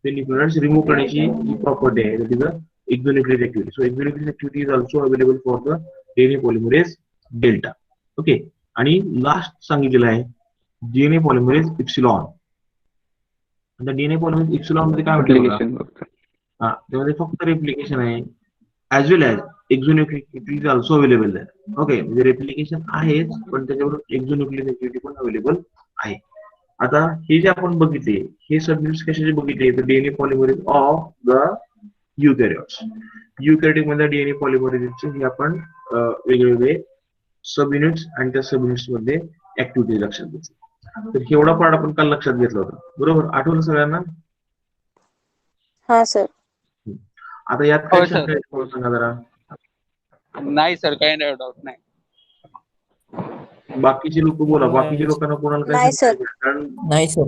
Speaker 1: ते न्यूक्लियोटाइड्स रिमूव्ह करण्याची जी प्रॉपर्टी आहे that is exonuclease activity. So exonuclease activity is also available for the DNA polymerase delta. Okay, आणि लास्ट सांगितलेलं आहे डीएनए पॉलिमरेज इप्सिलॉन. आता डीएनए पॉलिमरेज इप्सिलॉन मध्ये काय म्हटलं बघा, त्यामध्ये फक्त रेप्लिकेशन आहे as well as exonuclease is also available आहे. ओके, म्हणजे रेप्लिकेशन आहेच पण त्याच्याबरोबर एक्झोन्यूक्लियस ऍक्टिव्हिटी पण अवेलेबल आहे. आता हे जे आपण बघितले हे सबयुनिट्स कशाचे बघितले, तर डीएनए पॉलिमरेज ऑफ द युकॅरियोट्स. युकॅरियोटिक मध्ये डीएनए पॉलिमरेजचे हे आपण वेगवेगळे सब युनिट्स आणि त्या सब युनिट्स मध्ये ऍक्टिव्हिटी लक्षात घेतली. तर एवढा पार्ट आपण काल लक्षात घेतला होता, बरोबर, आठवलं सगळ्यांना?
Speaker 2: हा सर.
Speaker 1: आता यात काय शंका आहे सांगा जरा.
Speaker 7: नाही सर, काही नाही, डाऊट नाही.
Speaker 1: बाकीचे लोक बोला, बाकीच्या लोकांना कोणाला काय
Speaker 2: नाही
Speaker 1: शंका
Speaker 2: सर.
Speaker 1: आहे? कारण
Speaker 4: नाही सर.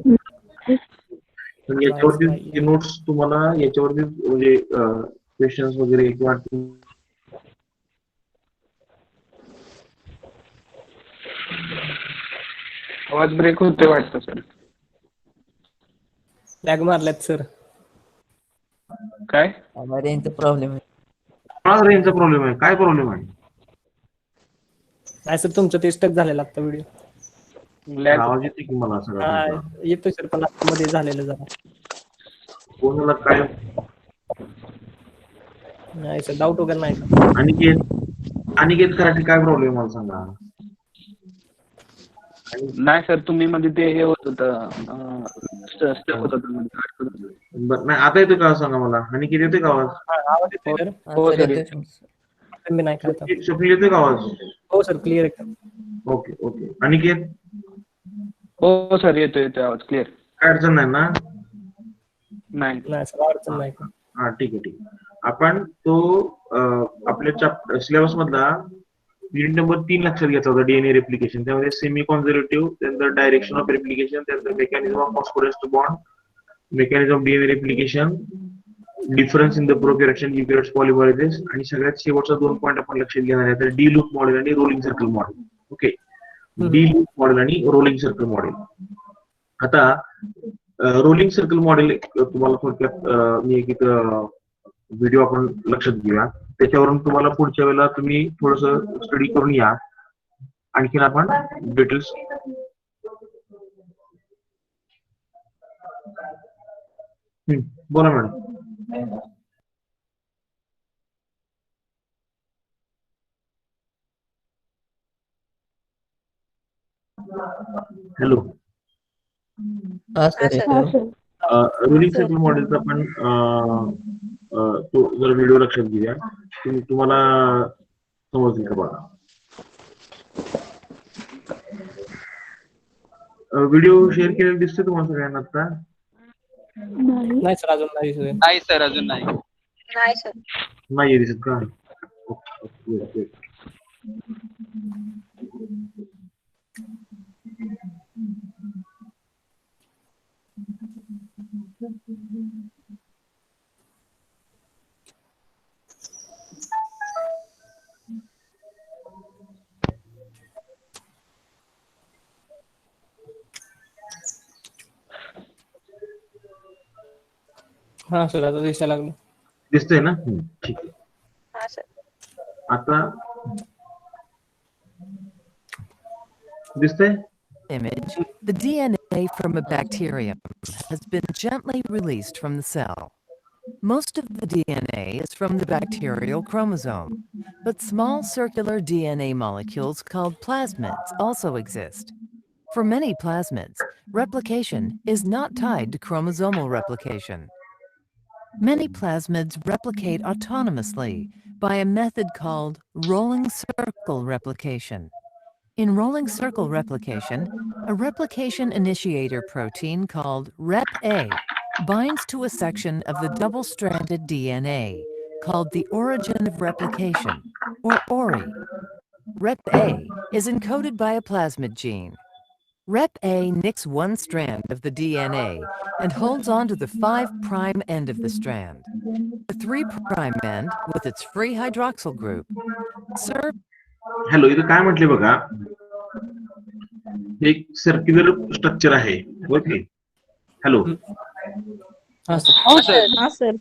Speaker 1: याच्यावरती नोट्स तुम्हाला याच्यावरती म्हणजे क्वेश्चन्स वगैरे किंवा
Speaker 5: आवाज ब्रेक होतोय वाटतं सर.
Speaker 4: Lag मारल्यात sir.
Speaker 5: काय
Speaker 4: रेंजचा प्रॉब्लेम आहे.
Speaker 1: रेंजचा प्रॉब्लेम आहे? काय प्रॉब्लेम आहे?
Speaker 4: नाही सर, तुमचं ते स्टक झालेलं आता व्हिडिओ.
Speaker 1: आवाज येते की मला सगळं?
Speaker 4: येतो सर, पण मध्ये झालेलं जरा.
Speaker 1: कोणाला काय
Speaker 4: नाही सर, डाऊट वगैरे नाही का?
Speaker 1: अनिकेत कराटे काय प्रॉब्लेम मला सांगा.
Speaker 5: नाही सर, तुम्ही मध्ये ते हे होत होतं, स्टक होत होतं मध्ये.
Speaker 1: बरं, नाही आता येतो का सांगा मला. आणि किती येतोय का आवाज?
Speaker 4: आवाज येतोय सर?
Speaker 5: हो सर.
Speaker 4: मी नाही काय आता.
Speaker 1: स्वप्नील येतोय का आवाज?
Speaker 4: हो सर, क्लिअर एकदम.
Speaker 1: Okay okay. अनिकेत
Speaker 5: हो सर, येतोय आवाज क्लिअर.
Speaker 1: काय अडचण नाही ना?
Speaker 5: नाही.
Speaker 4: नाही सर, अडचण नाही.
Speaker 1: हा ठीक आहे. आपण तो आपल्या सिलेबस मधला युनिट नंबर 3 लक्षात घ्यायचा होता, डीएनए रेप्लिकेशन. त्यामध्ये सेमी कॉन्झर्वेटिव्ह, त्यानंतर डायरेक्शन ऑफ रेप्लिकेशन, त्यानंतर mechanism of phosphorus bond, mechanism of DNA replication, difference in the prokaryotes eukaryotes polymerases, आणि सगळ्यात शेवटचा 2 पॉईंट आपण लक्षात घेणार आहे, तर डी लूप मॉडेल आणि rolling circle model. Okay, D loop model आणि रोलिंग सर्कल मॉडेल. आता रोलिंग सर्कल मॉडेल तुम्हाला थोडक्यात मी एक व्हिडिओ आपण लक्षात घेऊया, त्याच्यावरून तुम्हाला पुढच्या वेळेला तुम्ही थोडस स्टडी करून या. आणखीन आपण डिटेल्स बोला मॅडम. हॅलो.
Speaker 2: हा सर.
Speaker 1: रोलिंग सर्कल मॉडेलचा आपण तो जर व्हिडिओ लक्षात घेऊया, तुम्हाला समजतील का बघा. व्हिडिओ शेअर केलेला दिसतोय तुम्हाला सगळ्यांना आता?
Speaker 4: नाही सर, अजून नाही दिसतोय.
Speaker 7: नाही सर, अजून नाही.
Speaker 2: नाही सर.
Speaker 1: नाही दिसत का? ओके.
Speaker 4: हा सर, आता दिसायला लागलं.
Speaker 1: दिसतंय ना? ठीक आहे.
Speaker 2: हा सर.
Speaker 1: आता दिसतंय?
Speaker 9: Image, the DNA from a bacterium has been gently released from the cell. Most of the DNA is from the bacterial chromosome, but small circular DNA molecules called plasmids also exist. For many plasmids, replication is not tied to chromosomal replication. Many plasmids replicate autonomously by a method called rolling circle replication. In rolling circle replication, a replication initiator protein called Rep-A binds to a section of the double-stranded DNA called the origin of replication, or ORI. Rep-A is encoded by a plasmid gene. Rep-A nicks one strand of the DNA and holds on to the 5' end of the strand. The 3' end, with its free hydroxyl group, serves.
Speaker 1: Hello, इथं काय म्हटले बघा, एक circular structure आहे. Okay. Hello.
Speaker 4: हा sir.
Speaker 7: हो sir.
Speaker 8: हा sir.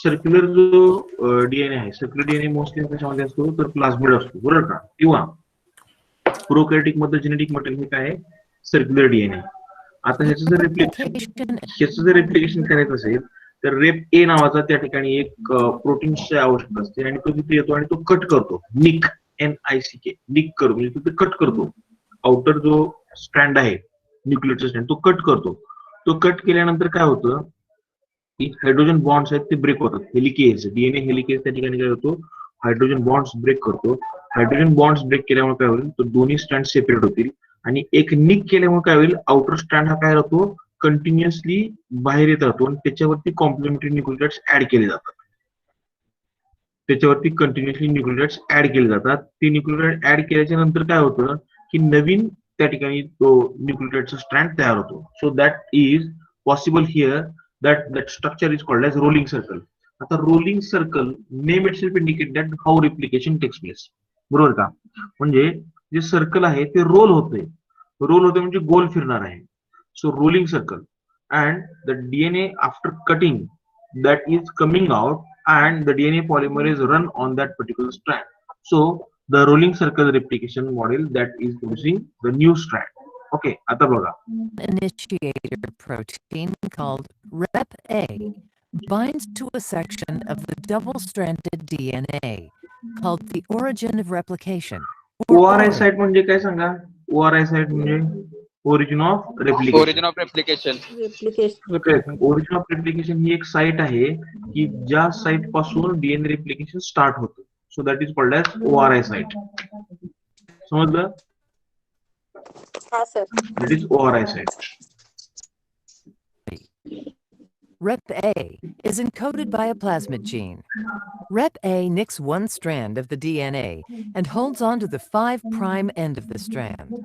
Speaker 1: Circular जो डीएनए आहे, सर्क्युलर डीएनए मोस्टली कशामध्ये असतो, तर प्लाझ्मिड असतो, बरोबर का? किंवा प्रोकॅरियोटिक मध्ये जेनेटिक मटेरियल हे काय आहे, सर्क्युलर डीएनए. आता ह्याचं जर रेप्लिकेशन करायचं असेल, तर रेप ए नावाचा त्या ठिकाणी एक प्रोटीनची आवश्यकता असते, आणि तो तिथे येतो आणि तो कट करतो. निक, NICK, निक करतो, म्हणजे तो कट करतो. आउटर जो स्ट्रँड आहे न्यूक्लियसचा स्ट्रँड, तो कट करतो. तो कट केल्यानंतर काय होतं की हायड्रोजन बॉन्ड्स आहेत ते ब्रेक होतात. हेलिकेज, डीएनए हेलिकेज त्या ठिकाणी काय होतो, हायड्रोजन बॉन्ड्स ब्रेक करतो. हायड्रोजन बॉन्ड्स ब्रेक केल्यामुळे काय होईल, तर दोन्ही स्ट्रँड सेपरेट होतील, आणि एक निक केल्यामुळे काय होईल, आउटर स्ट्रँड हा काय राहतो, कंटिन्युअसली बाहेर येत राहतो, आणि त्याच्यावरती कॉम्प्लिमेंटरी न्यूक्लियोटाइड्स ऍड केले जातात. त्याच्यावरती कंटिन्युअसली न्यूक्लियोटाइड्स ऍड केले जातात. ते न्यूक्लियोटाइड ऍड केल्याच्या नंतर काय होतं की नवीन त्या ठिकाणी तो न्यूक्लियोटाइडचा स्ट्रँड तयार होतो. So that is possible here, that structure is called as rolling circle. आता rolling circle name itself indicate that how replication takes place, बरोबर का? म्हणजे जे सर्कल आहे ते रोल होते म्हणजे गोल फिरणार आहे. So rolling circle, and the DNA after cutting that is coming out, and the DNA polymerase run on that particular strand. So the rolling circle replication model that is producing the new strand. Okay, आता बघा.
Speaker 9: Initiator protein called Rep-A binds to a section of the double-stranded DNA called the origin of replication.
Speaker 1: ORI site म्हणजे काय सांगा? ORI site म्हणजे origin of replication.
Speaker 7: Origin of replication.
Speaker 2: Replication.
Speaker 1: Origin of replication ही एक site आहे की ज्या site पासून डीएनए रेप्लिकेशन स्टार्ट होतं. So that is called as ORI site. समजलं?
Speaker 2: हा sir.
Speaker 1: That is ORI site.
Speaker 9: Rep A is encoded by a plasmid gene. Rep A nicks one strand of the DNA and holds on to the 5' end of the strand.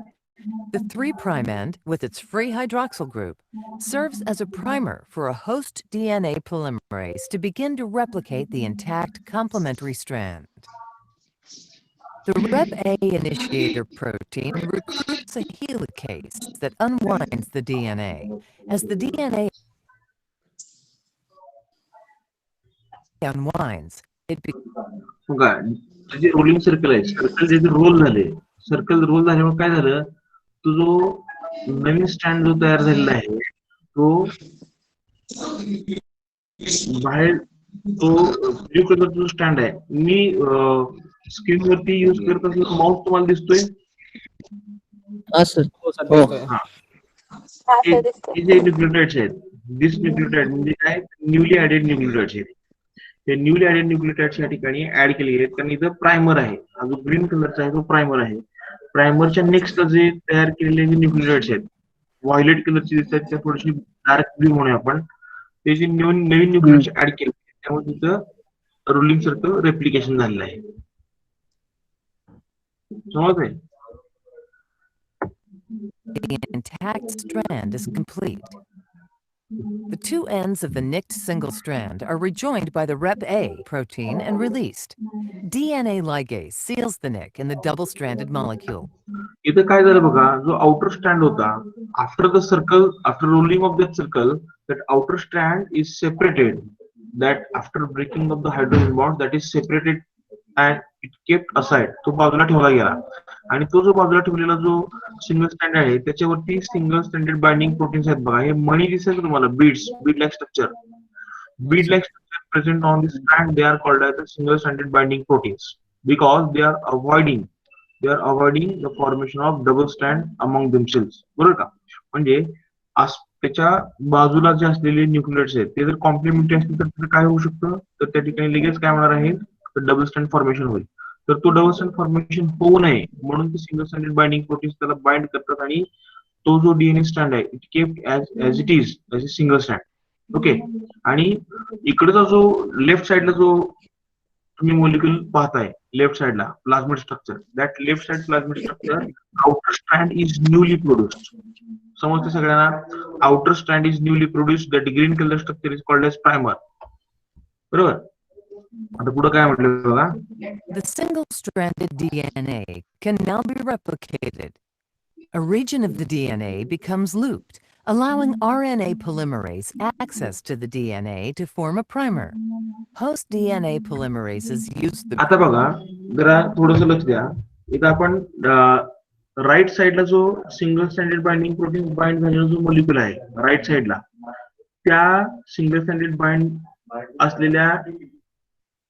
Speaker 9: The 3' end, with its free hydroxyl group, serves as a primer for a host DNA polymerase to begin to replicate the intact complementary strand. The Rep A initiator protein recruits a helicase that unwinds the DNA. As the DNA unwinds, it
Speaker 1: बघा जे rolling circle आहे, circle जे role झाले, circle role झाल्यामुळे काय झालं, तो जो नवीन स्टँड जो तयार झालेला आहे तो बाहेर, तो ब्ल्यू कलरचा जो स्टँड आहे, मी स्क्रीन वरती युज करत असलेला माऊस तुम्हाला दिसतोय?
Speaker 4: हो सर दिसतोय.
Speaker 1: हा,
Speaker 2: हा
Speaker 1: हे
Speaker 2: सर दिसतोय.
Speaker 1: हे जे न्यूक्लियोटाइड्स आहेत, दिस न्यूक्लियोटाइड म्हणजे काय, न्यूली ऍडेड न्यूक्लियोटाइड्स आहेत. हे न्यूली ऍडेड न्यूक्लियोटाइड्स या ठिकाणी ऍड केले गेले आहेत कारण इथं प्रायमर आहे, हा जो ग्रीन कलरचा आहे तो प्रायमर आहे. प्रायमरच्या नेक्स्ट जे तयार केलेले जे न्यूक्लियोटाइड्स आहेत, व्हायोलेट कलरचे दिसतात, त्या थोडीशी डार्क ब्लू म्हणूया आपण, ते जे नवीन न्यूक्लियोटाइड्स ऍड केले त्यामुळे तिथं रोलिंग सर्कल रेप्लिकेशन झालेलं आहे. समजतंय?
Speaker 9: the intact strand is complete. The two ends of the nicked single strand are rejoined by the Rep A protein and released. DNA ligase seals the nick in the double-stranded molecule.
Speaker 1: इथं काय झालं बघा, जो outer stand होता, after the circle, after rolling of that circle, that outer stand is separated, that after breaking of the hydrogen bond that is separated and it kept aside, तो बाजूला ठेवला गेला. आणि तो जो बाजूला ठेवलेला जो सिंगल स्टँड आहे त्याच्यावरती सिंगल स्टँडर्ड बाइंडिंग प्रोटीन्स आहेत बघा, हे मणी दिसेल तुम्हाला, Beed like structure, bead like structure present on the strand, they are called as the single stranded binding proteins because they are avoiding the formation of double strand among themselves. बरोबर का? म्हणजे त्याच्या बाजूला जे असलेले न्यूक्लियोटाइड्स आहेत ते जर कॉम्प्लिमेंटरी असतील तर त्याचं काय होऊ शकतं, तर त्या ठिकाणी लगेच काय होणार आहे, तर डबल स्टँड फॉर्मेशन होईल. तर तो डबल स्टँड फॉर्मेशन होऊ नये म्हणून ते सिंगल स्टँडर्ड बाइंडिंग प्रोटीन्स त्याला बाइंड करतात आणि तो जो डीएनए स्टँड आहे it kept as it is as a single stand. Okay. आणि इकडचा जो लेफ्ट साइडला जो तुम्ही मॉलिक्युल पाहताय, लेफ्ट साइडला plasmid structure, that left side plasmid structure, outer strand is newly produced. समजते सगळ्यांना? Outer strand is newly produced, that green colour structure is called as primer. बरोबर? आता पुढे काय म्हटलं बघा,
Speaker 9: The single-stranded DNA can now be replicated. A region of the DNA becomes looped, allowing RNA polymerase access to the DNA to form a primer. Host DNA polymerases use the
Speaker 1: आता बघा जरा थोडंसं लक्ष द्या, इथं आपण राईट साइडला जो single standard binding protein bind झालेला जो मॉलिक्युल आहे राईट साइडला, त्या सिंगल स्टँडर्ड बाइंड असलेल्या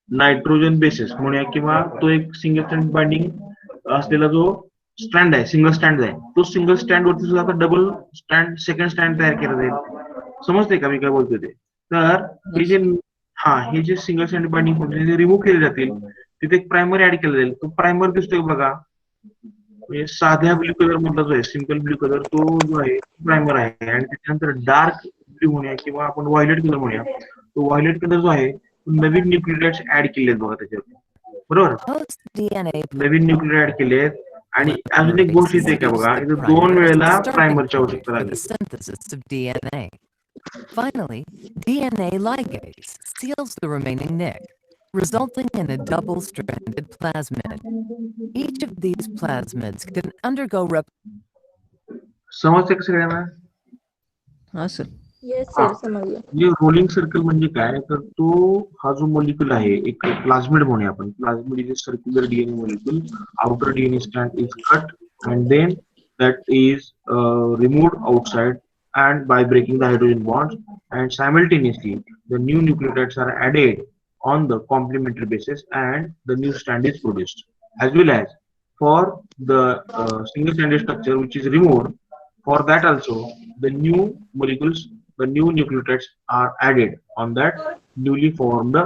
Speaker 1: नायट्रोजन बेसिस म्हणूया किंवा तो एक सिंगल स्टँड बाइंडिंग असलेला जो स्टँड आहे, सिंगल स्टँड आहे, तो सिंगल स्टँड वरती सुद्धा आता डबल स्टँड, सेकंड स्टँड तयार केला जाईल. समजते का मी काय बोलतोय ते? तर हे जे single stand binding protein remove केले जातील, तिथे एक प्रायमर ऍड केला जाईल. तो प्रायमर दिसतोय बघा, म्हणजे साध्या ब्ल्यू कलर मधला जो आहे, सिंपल ब्ल्यू कलर, तो जो आहे प्रायमर आहे. आणि त्याच्यानंतर डार्क ब्ल्यू म्हणूया किंवा आपण व्हायोलेट कलर म्हणूया, तो व्हायोलेट कलर जो आहे नवीन न्यूक्लियोटाइड्स ऍड केले आहेत बघा त्याच्यावर. बरोबर?
Speaker 9: host DNA
Speaker 1: नवीन न्यूक्लियोटाइड केले आहेत. आणि अजून एक गोष्ट इथे का बघा, इथे 2 वेळेला प्रायमरची आवश्यकता
Speaker 9: for the
Speaker 1: लागली.
Speaker 9: synthesis of DNA. Finally, DNA ligase seals the remaining nick, resulting in a double-stranded plasmid. Each of these plasmids can undergo
Speaker 1: समजते का सगळ्यांना?
Speaker 4: हा सर.
Speaker 2: येस सर, समजलं.
Speaker 1: म्हणजे रोलिंग सर्कल म्हणजे काय, तर तो हा जो मॉलिक्युल आहे एक प्लाझ्मिड म्हणूया आपण, plasmid is a circular DNA molecule, outer DNA strand is cut and then that is removed outside and by breaking the hydrogen bonds, and simultaneously the new nucleotides are added on the complementary basis and the new strand is produced, as well as for the single stranded structure which is removed, for that also the new molecules, the new nucleotides are added on that newly formed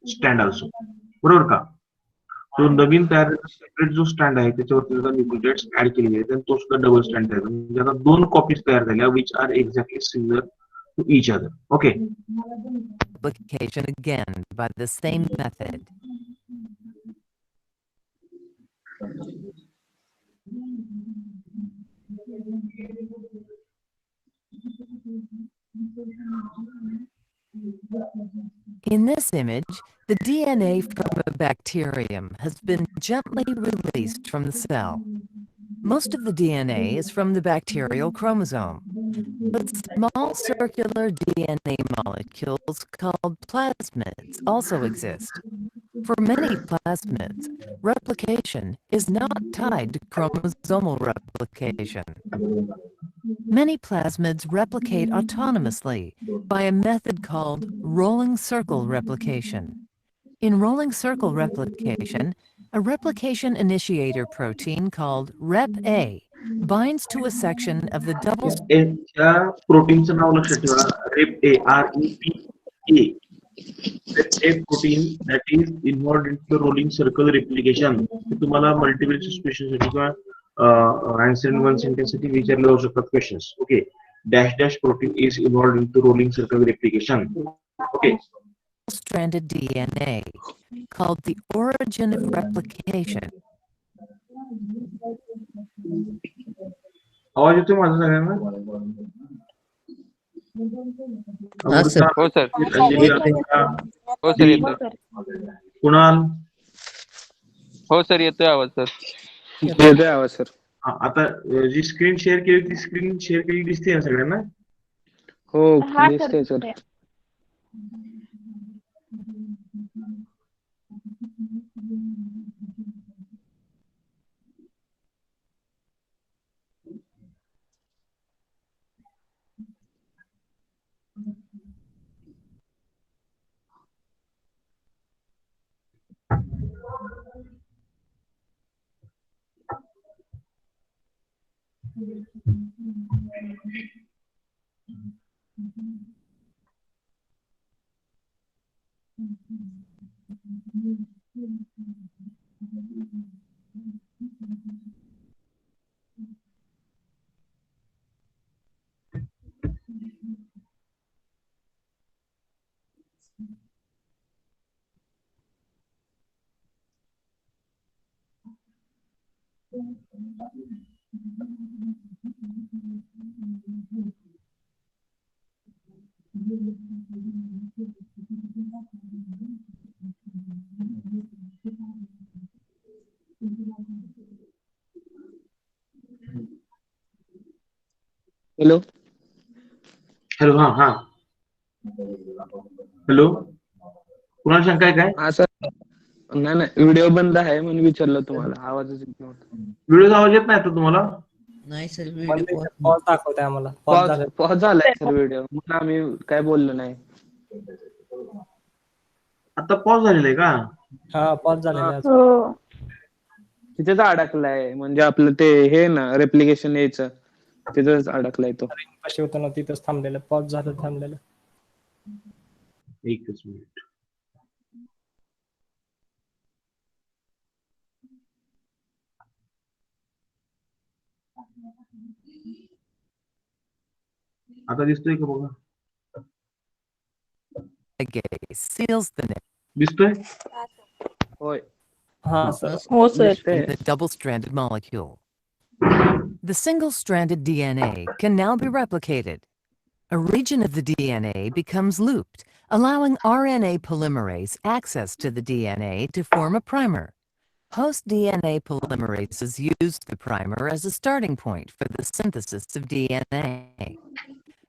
Speaker 1: strand also. बरोबर का? तो नवीन तयार separate जो stand आहे त्याच्यावरती सुद्धा nucleotides add केलेले आहेत आणि तो सुद्धा डबल स्टँड आहे. म्हणजे आता 2 कॉपीज तयार झाल्या which are exactly similar to each other. Okay.
Speaker 9: Replication again by the same method. In this image, the DNA from a bacterium has been gently released from the cell. Most of the DNA is from the bacterial chromosome, but small circular DNA molecules called plasmids also exist. For many plasmids, replication is not tied to chromosomal replication. Many plasmids replicate autonomously by a method called rolling circle replication. In rolling circle replication, a replication initiator protein called Rep-A binds to a section of the double
Speaker 1: ह्या प्रोटीनचं नाव लक्षात ठेवा. Rape A, REPA. A protein that is involved in the rolling circle replication. तुम्हाला multiple situation साठी किंवा answer in one sentence साठी विचारले जाऊ शकतात questions. Okay. Dash dash protein is involved in the rolling circle replication. Okay.
Speaker 9: stranded DNA called the origin of replication.
Speaker 1: आवाज येतोय माझा सगळ्यांना?
Speaker 7: हो सर. हो सर येतोय.
Speaker 1: कुणाल?
Speaker 7: हो सर येतोय आवाज सर. येतोय आवाज सर.
Speaker 1: आता जी स्क्रीन शेअर केली ती स्क्रीन शेअर केली दिसते ना सगळ्यांना?
Speaker 7: हो दिसतंय सर. हॅलो.
Speaker 1: हॅलो. हा. हॅलो. कुणाला शंका आहे काय?
Speaker 7: हा सर. नाही व्हिडिओ बंद आहे म्हणून विचारलं तुम्हाला. आवाजच येत नव्हता.
Speaker 1: व्हिडिओचा आवाज येत नाही तो तुम्हाला?
Speaker 10: नाही सर
Speaker 4: पॉज दाखवते आम्हाला.
Speaker 7: पॉज झालाय सर व्हिडिओ म्हणून आम्ही काय बोललो नाही.
Speaker 1: आता पॉज झालेला आहे का?
Speaker 4: हा पॉज झालेला आहे.
Speaker 8: हो.
Speaker 7: तिथेच अडकलाय म्हणजे आपलं ते हे ना रेप्लिकेशन यायचं तिथेच अडकलाय तो.
Speaker 4: कशी होतं ना तिथंच थांबलेलं. पॉज झालं थांबलेलं.
Speaker 1: एकच मिनिट. आता दिसतोय का बघा?
Speaker 9: Seals the net
Speaker 1: दिसतोय?
Speaker 7: होय.
Speaker 4: हा सर.
Speaker 2: हो sir.
Speaker 9: in the double-stranded molecule. The single-stranded DNA can now be replicated. A region of the DNA becomes looped, allowing RNA polymerase access to the DNA to form a primer. Host DNA polymerases use the primer as a starting point for the synthesis of DNA.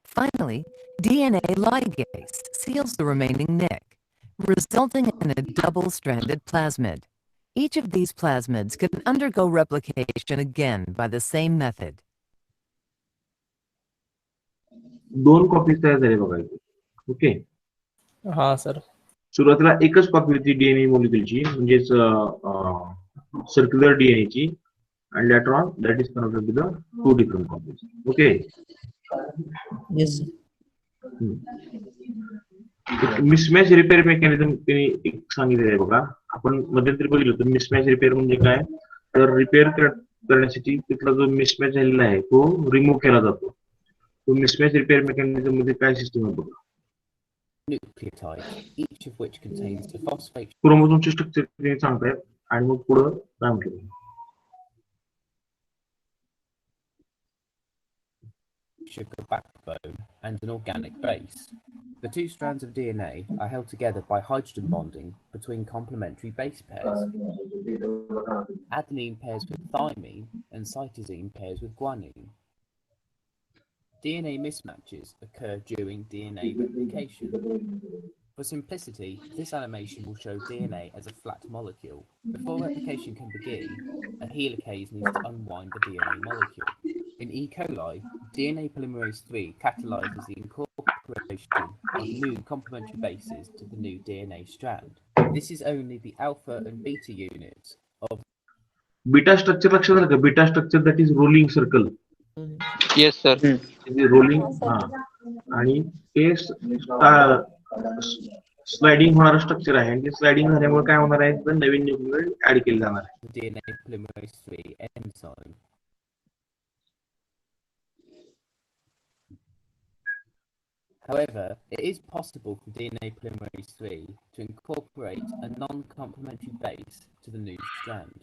Speaker 9: Finally, DNA ligase seals the remaining nick, resulting in a double-stranded plasmid. Each of these plasmids can undergo replication again by the same method.
Speaker 1: 2 copies तयार झाले बघा. Okay.
Speaker 4: हा sir.
Speaker 1: सुरुवातीला एकच copy होती DNA मॉलिक्युलची, म्हणजेच circular DNA ची, and later on that is converted to the two different copies. Okay.
Speaker 10: Yes, sir.
Speaker 1: Mismatch repair mechanism त्यांनी एक सांगितलेलं आहे बघा. आपण मध्यंतरी बघितलं होतं मिसमॅच रिपेअर म्हणजे काय, तर रिपेअर करण्यासाठी तिथला जो मिसमॅच झालेला आहे तो रिमूव्ह केला जातो. तो मिसमॅच रिपेअर मेकॅनिझम मध्ये काय सिस्टम आहे बघा.
Speaker 11: Nucleotides, each of which contains a phosphate
Speaker 1: क्रोमोझोमचे स्ट्रक्चर ते सांगतायत आणि मग पुढं काय म्हटलं.
Speaker 11: sugar backbone and an organic base. The two strands of DNA are held together by hydrogen bonding between complementary base pairs. Adenine pairs with thymine and cytosine pairs with guanine. DNA mismatches occur during DNA replication. For simplicity, this animation will show DNA as a flat molecule. Before replication can begin, a helicase needs to unwind the DNA molecule. In E. coli, DNA polymerase III catalyzes the incorporation of new complementary bases to the new DNA strand. This is only the alpha and beta units of
Speaker 1: beta structure लक्षात आलं का. Beta structure that is rolling circle.
Speaker 7: Yes sir.
Speaker 1: Rolling. हा, आणि ते sliding होणारं structure आहे आणि ते स्लाइडिंग झाल्यामुळे काय होणार आहे, तर नवीन न्यूक्लियोटाइड ऍड केले जाणार आहे.
Speaker 11: the DNA polymerase III enzyme. However, it is possible for DNA polymerase III to incorporate a non-complementary base to the new strand.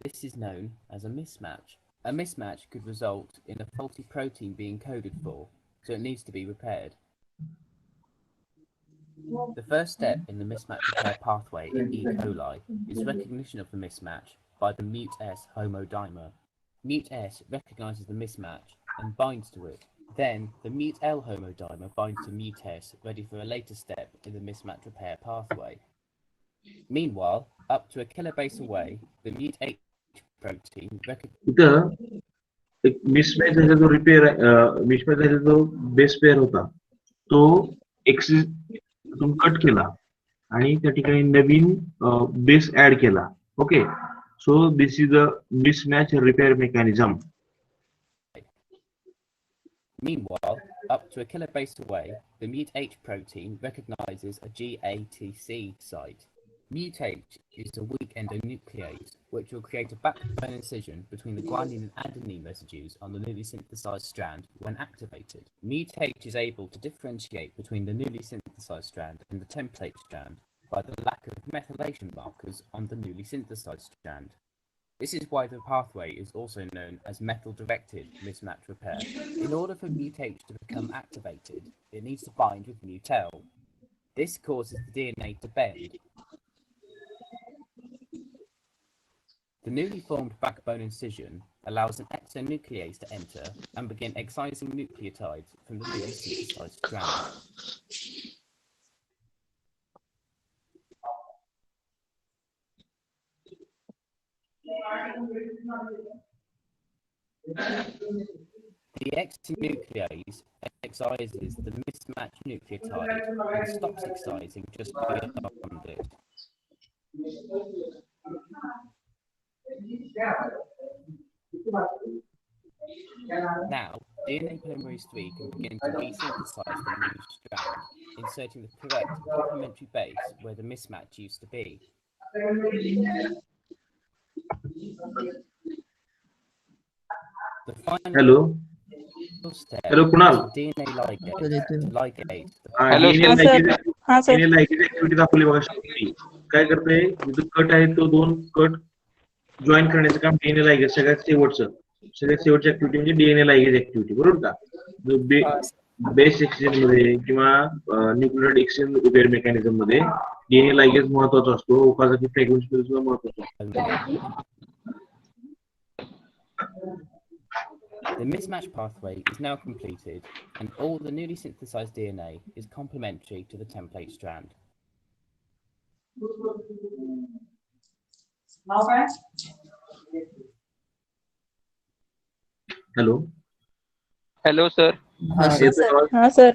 Speaker 11: This is known as a mismatch. A mismatch could result in a faulty protein being coded for, so it needs to be repaired. The first step in the mismatch repair pathway in E. coli is recognition of the mismatch by the mut-S homodimer. Mut-S recognizes the mismatch and binds to it. Then the mut-L homodimer binds to mut-S, ready for a later step in the mismatch repair pathway. Meanwhile, up to a kilobase away, the mut-H protein
Speaker 1: इथं एक mismatch झालेला जो repair mismatch झालेला जो base pair होता तो axis cut केला आणि त्या ठिकाणी नवीन बेस ऍड केला. Okay, so this is a mismatch repair mechanism.
Speaker 11: Meanwhile, up to a kilobase away, the mut-H protein recognizes a GATC site. Mut-H is a weak endonuclease, which will create a backbone incision between the guanine and adenine residues on the newly synthesized strand when activated. Mut-H is able to differentiate between the newly synthesized strand and the template strand by the lack of methylation markers on the newly synthesized strand. This is why the pathway is also known as methyl-directed mismatch repair. In order for mut-H to become activated, it needs to bind with mut-L. This causes the DNA to bend. The newly formed backbone incision allows an exonuclease to enter and begin excising nucleotides from the newly synthesized strand. The exonuclease excises the mismatched nucleotide and stops excising just beyond it. Now, DNA polymerase III can begin to resynthesize the new strand, inserting the correct complementary base where the mismatch used to be. The final
Speaker 1: hello
Speaker 11: step
Speaker 1: hello Kunal.
Speaker 11: is DNA ligase to ligate the
Speaker 7: Hello,
Speaker 1: DNA
Speaker 7: sir.
Speaker 1: ligase
Speaker 3: हा sir.
Speaker 1: DNA ligase activity दाखवली बघा. शेवटी काय करते, जिथं cut आहे तो दोन कट जॉईन करण्याचं काम डीएनए लायगेज सगळ्यात शेवटची ऍक्टिव्हिटी म्हणजे डीएनए लायगेज ऍक्टिव्हिटी, बरोबर का. जो बेस एक्सचेंज मध्ये किंवा न्यूक्लियोटाइड एक्सचेंज रिपेअर मेकॅनिझम मध्ये डीएनए लायगेज महत्वाचा असतो. ओकाझाकी फ्रॅग्मेंट सुद्धा महत्वाचा असतो.
Speaker 11: The mismatch pathway is now completed, and all the newly synthesized DNA is complementary to the template strand.
Speaker 1: Hello
Speaker 7: hello sir.
Speaker 10: हा सर.
Speaker 3: हा सर.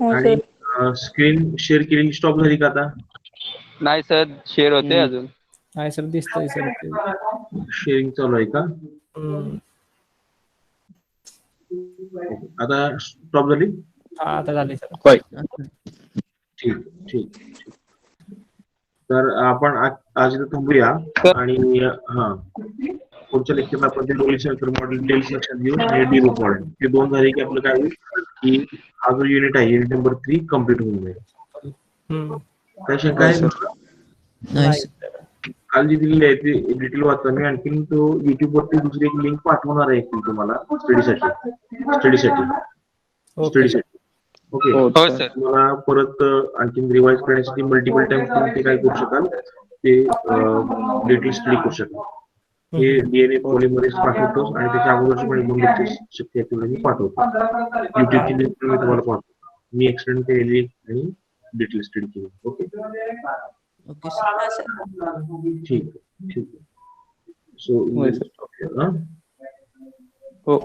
Speaker 3: हो
Speaker 1: आणि
Speaker 3: सर.
Speaker 1: स्क्रीन शेअर केलेली स्टॉप झाली का आता.
Speaker 7: नाही सर, शेअर होते अजून.
Speaker 4: नाही सर दिसतंय सर ते.
Speaker 1: शेअरिंग चालू आहे का?
Speaker 4: हम्म.
Speaker 1: आता स्टॉप झाली?
Speaker 4: हा आता झाले सर.
Speaker 7: होय.
Speaker 1: ठीक ठीक. तर आपण आज इथं थांबूया आणि हा पुढच्या लेक्चरला आपण ते दोन्ही सेन्सर मॉडेल डिटेल्स लक्षात घेऊ आणि डी-ग्रुप मॉडेल हे दोन झाले की आपलं काय होईल की हा जो युनिट आहे युनिट नंबर 3 कम्प्लीट होऊन जाईल.
Speaker 4: हम्म.
Speaker 1: काही शंका आहे?
Speaker 10: नाही
Speaker 4: नाही
Speaker 10: सर.
Speaker 4: सर.
Speaker 1: काल जी दिलेली आहे ती डिटेल वाचता मी आणखीन तो युट्यूब वरती दुसरी एक लिंक पाठवणार आहे तुम्हाला
Speaker 4: ओके सर.
Speaker 1: ओके
Speaker 7: हो सर.
Speaker 1: तुम्हाला परत आणखीन रिवाइज करण्यासाठी मल्टिपल टाइम तुम्ही ते काय करू शकाल ते डिटेल स्टडी करू शकाल. हे डीएनए पॉलिमरेज पाठवतो आणि त्याच्या अगोदरची पण दोन लेक्चर शक्य आहे तेवढे मी पाठवतो. युट्यूबची लिंक मी तुम्हाला पाठवतो. मी एक्सप्लेन केलेली आणि डिटेल स्टडी केली. Okay
Speaker 10: okay sir.
Speaker 2: हा सर.
Speaker 1: ठीक ठीक. सो
Speaker 7: होय सर.
Speaker 1: हा
Speaker 7: हो.